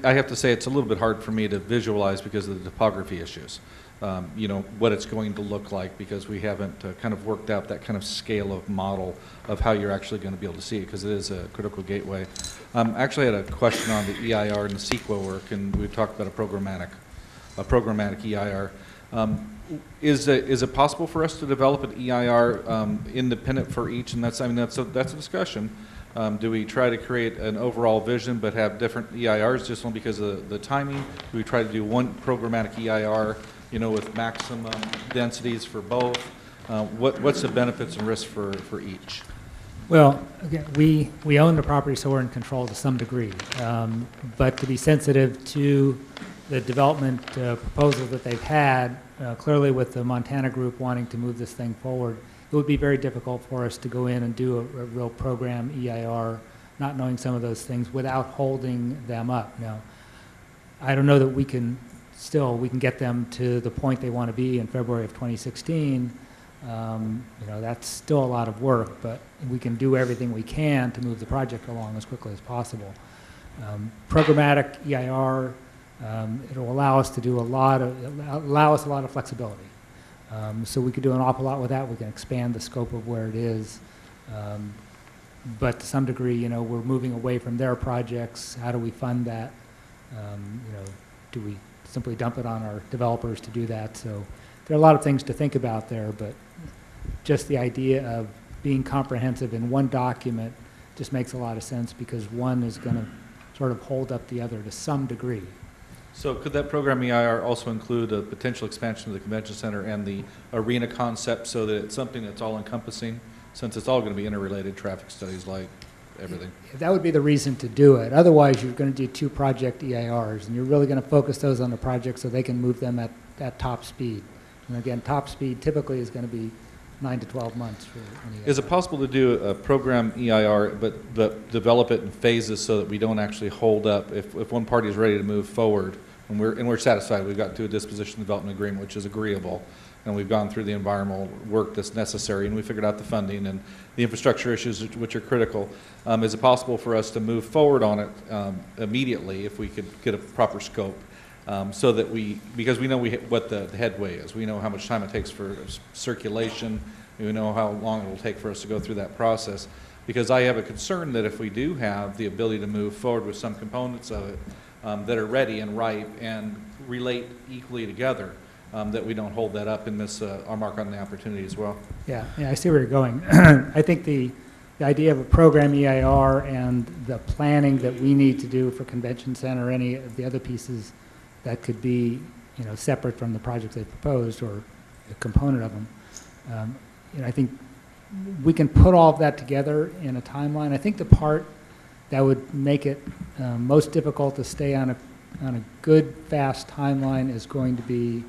Speaker 1: I have to say it's a little bit hard for me to visualize because of the topography issues. What it's going to look like because we haven't kind of worked out that kind of scale of model of how you're actually going to be able to see it because it is a critical gateway. I actually had a question on the EIR and the CEQA work, and we talked about a programmatic EIR. Is it possible for us to develop an EIR independent for each? And that's a discussion. Do we try to create an overall vision but have different EIRs just only because of the timing? Do we try to do one programmatic EIR, with maximum densities for both? What's the benefits and risks for each?
Speaker 8: Well, again, we own the property, so we're in control to some degree. But to be sensitive to the development proposal that they've had, clearly with the Montana group wanting to move this thing forward, it would be very difficult for us to go in and do a real program EIR, not knowing some of those things without holding them up. Now, I don't know that we can get them to the point they want to be in February of 2016. That's still a lot of work, but we can do everything we can to move the project along as quickly as possible. Programmatic EIR, it'll allow us to do a lot of flexibility. So we could do an awful lot with that. We can expand the scope of where it is. But to some degree, we're moving away from their projects. How do we fund that? Do we simply dump it on our developers to do that? So there are a lot of things to think about there, but just the idea of being comprehensive in one document just makes a lot of sense because one is going to sort of hold up the other to some degree.
Speaker 1: So could that program EIR also include a potential expansion of the convention center and the arena concept so that it's something that's all encompassing, since it's all going to be interrelated traffic studies like everything?
Speaker 8: That would be the reason to do it. Otherwise, you're going to do two project EIRs, and you're really going to focus those on the project so they can move them at top speed. And again, top speed typically is going to be 9 to 12 months for an EIR.
Speaker 1: Is it possible to do a program EIR but develop it in phases so that we don't actually hold up if one party is ready to move forward and we're satisfied, we've got to a disposition development agreement which is agreeable, and we've gone through the environmental work that's necessary, and we figured out the funding and the infrastructure issues which are critical. Is it possible for us to move forward on it immediately if we could get a proper scope? So that because we know what the headway is, we know how much time it takes for circulation, we know how long it will take for us to go through that process. Because I have a concern that if we do have the ability to move forward with some components of it that are ready and ripe and relate equally together, that we don't hold that up and miss our mark on the opportunity as well.
Speaker 8: Yeah, I see where you're going. I think the idea of a program EIR and the planning that we need to do for convention center, any of the other pieces that could be, separate from the projects they've proposed or a component of them. I think we can put all of that together in a timeline. I think the part that would make it most difficult to stay on a good, fast timeline is going to be,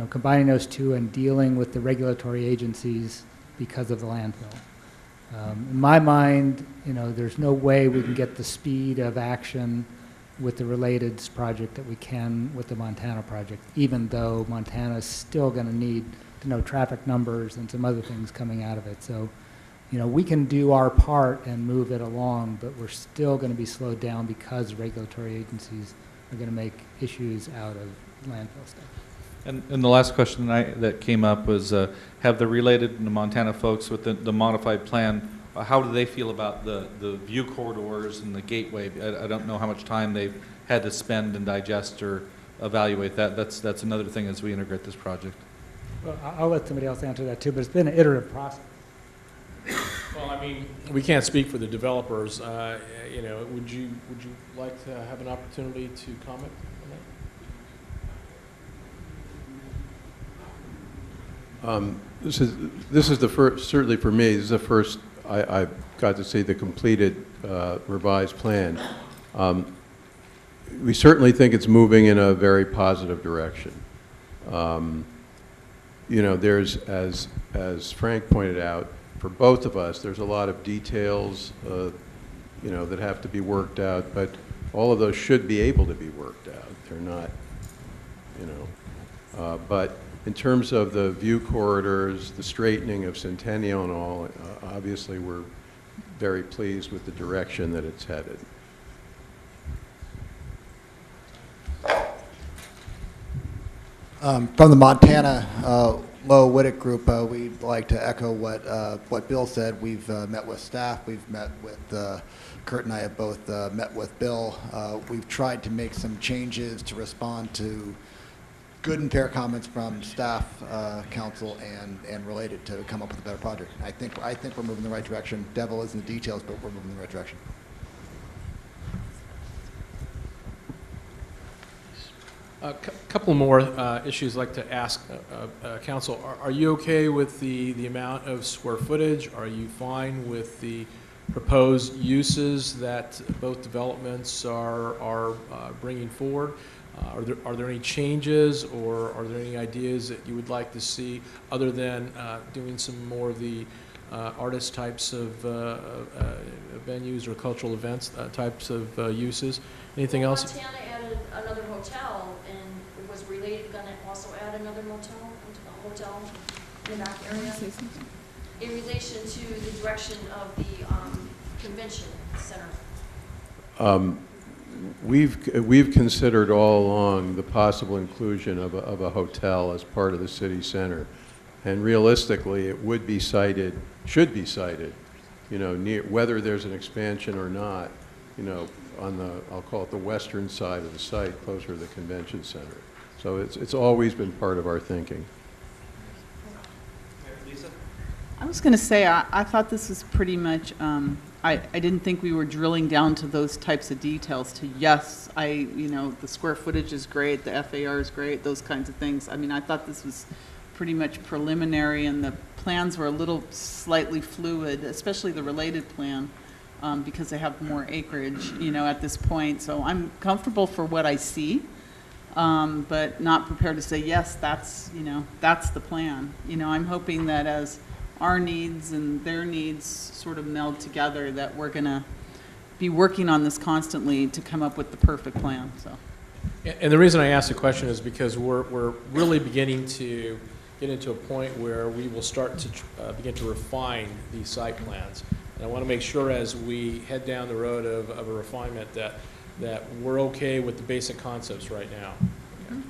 Speaker 8: combining those two and dealing with the regulatory agencies because of the landfill. In my mind, there's no way we can get the speed of action with the Relateds project that we can with the Montana project, even though Montana is still going to need to know traffic numbers and some other things coming out of it. So, we can do our part and move it along, but we're still going to be slowed down because regulatory agencies are going to make issues out of landfill stuff.
Speaker 1: And the last question that came up was, have the Related and the Montana folks with the modified plan, how do they feel about the view corridors and the gateway? I don't know how much time they've had to spend and digest or evaluate that. That's another thing as we integrate this project.
Speaker 8: Well, I'll let somebody else answer that too, but it's been an iterative process.
Speaker 3: Well, I mean, we can't speak for the developers. Would you like to have an opportunity to comment on that?
Speaker 20: This is the first, certainly for me, this is the first I got to see the completed revised plan. We certainly think it's moving in a very positive direction. There's, as Frank pointed out, for both of us, there's a lot of details, that have to be worked out, but all of those should be able to be worked out. They're not, but in terms of the view corridors, the straightening of Centennial and all, obviously we're very pleased with the direction that it's headed.
Speaker 21: From the Montana Low Whittick Group, we'd like to echo what Bill said. We've met with staff. We've met with Kurt and I have both met with Bill. We've tried to make some changes to respond to good and fair comments from staff, council, and Related to come up with a better project. I think we're moving in the right direction. Devil is in the details, but we're moving in the right direction.
Speaker 3: A couple more issues I'd like to ask council. Are you okay with the amount of square footage? Are you fine with the proposed uses that both developments are bringing forward? Are there any changes, or are there any ideas that you would like to see other than doing some more of the artist types of venues or cultural events types of uses? Anything else?
Speaker 22: Montana added another hotel, and was Related going to also add another motel into the hotel in the back area in relation to the direction of the convention center?
Speaker 20: We've considered all along the possible inclusion of a hotel as part of the city center, and realistically, it would be cited, should be cited, near, whether there's an expansion or not, on the, I'll call it the western side of the site, closer to the convention center. So it's always been part of our thinking.
Speaker 18: I was going to say, I thought this was pretty much, I didn't think we were drilling down to those types of details to, yes, the square footage is great, the FAR is great, those kinds of things. I mean, I thought this was pretty much preliminary, and the plans were a little slightly fluid, especially the Related plan, because they have more acreage, at this point. So I'm comfortable for what I see, but not prepared to say, yes, that's the plan. I'm hoping that as our needs and their needs sort of meld together, that we're going to be working on this constantly to come up with the perfect plan. So.
Speaker 3: And the reason I ask the question is because we're really beginning to get into a point where we will start to begin to refine these site plans. And I want to make sure as we head down the road of a refinement that we're okay with the basic concepts right now. Okay.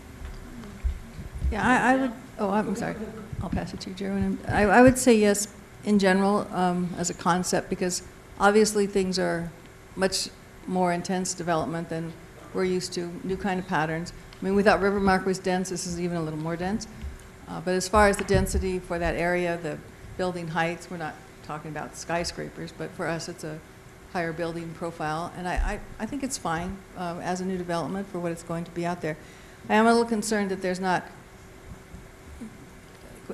Speaker 19: Yeah, I would, I'm sorry. I'll pass it to you, Jeremy. I would say yes in general as a concept, because obviously things are much more intense development than we're used to, new kind of patterns. I mean, we thought Rivermark was dense. This is even a little more dense. But as far as the density for that area, the building heights, we're not talking about skyscrapers, but for us it's a higher building profile. And I think it's fine as a new development for what it's going to be out there. I am a little concerned that there's not,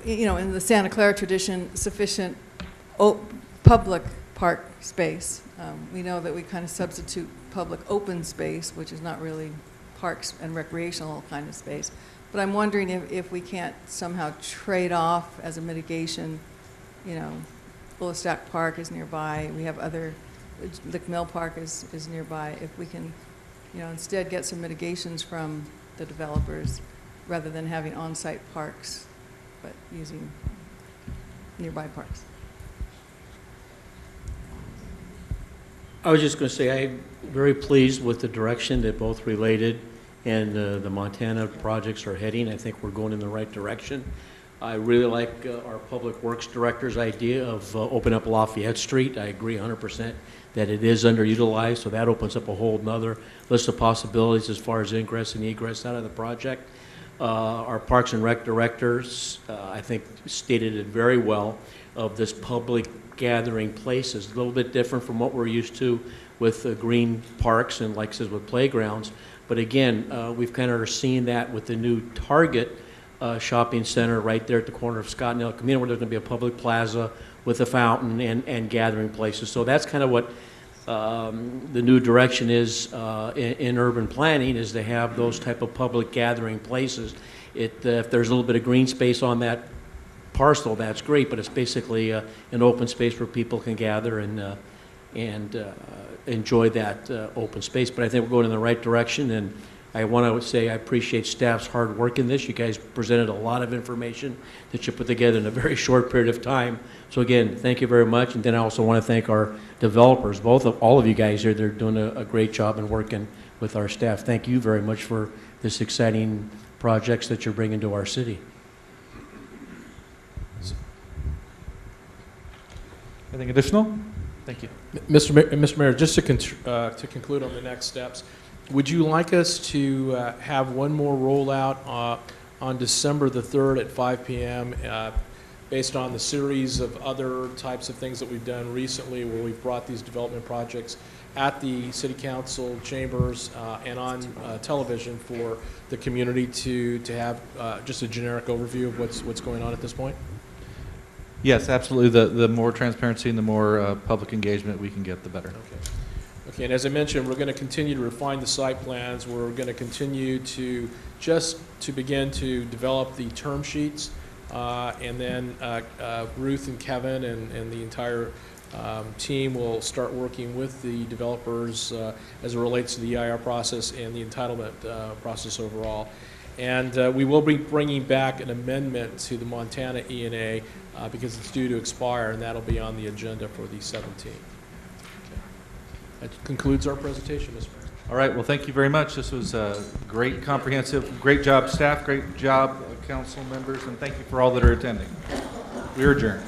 Speaker 19: in the Santa Clara tradition, sufficient public park space. We know that we kind of substitute public open space, which is not really parks and recreational kind of space. But I'm wondering if we can't somehow trade off as a mitigation, Bullstack Park is nearby. We have other, Lick Mill Park is nearby. If we can, instead get some mitigations from the developers rather than having on-site parks, but using nearby parks.
Speaker 4: I was just going to say, I'm very pleased with the direction that both Related and the Montana projects are heading. I think we're going in the right direction. I really like our Public Works Director's idea of open up Lafayette Street. I agree 100% that it is underutilized, so that opens up a whole nother list of possibilities as far as ingress and egress out of the project. Our Parks and Rec Directors, I think, stated it very well, of this public gathering places. A little bit different from what we're used to with green parks and, like I said, with playgrounds. But again, we've kind of seen that with the new Target shopping center right there at the corner of Scott and El Camino, where there's going to be a public plaza with a fountain and gathering places. So that's kind of what the new direction is in urban planning, is to have those type of public gathering places. If there's a little bit of green space on that parcel, that's great, but it's basically an open space where people can gather and enjoy that open space. But I think we're going in the right direction, and I want to say I appreciate staff's hard work in this. You guys presented a lot of information that you put together in a very short period of time. So again, thank you very much. And then I also want to thank our developers, all of you guys here. They're doing a great job and working with our staff. Thank you very much for this exciting projects that you're bringing to our city.
Speaker 1: Anything additional? Thank you.
Speaker 3: Mr. Mayor, just to conclude on the next steps, would you like us to have one more rollout on December the 3rd at 5 p.m. Based on the series of other types of things that we've done recently, where we've brought these development projects at the City Council chambers and on television for the community to have just a generic overview of what's going on at this point?
Speaker 1: Yes, absolutely. The more transparency and the more public engagement we can get, the better.
Speaker 3: Okay, and as I mentioned, we're going to continue to refine the site plans. We're going to continue to begin to develop the term sheets, and then Ruth and Kevin and the entire team will start working with the developers as it relates to the EIR process and the entitlement process overall. And we will be bringing back an amendment to the Montana E&A because it's due to expire, and that'll be on the agenda for the 17th. Okay. That concludes our presentation, Mr. Mayor.
Speaker 1: All right, well, thank you very much. This was great, comprehensive, great job, staff, great job, council members, and thank you for all that are attending. We are adjourned.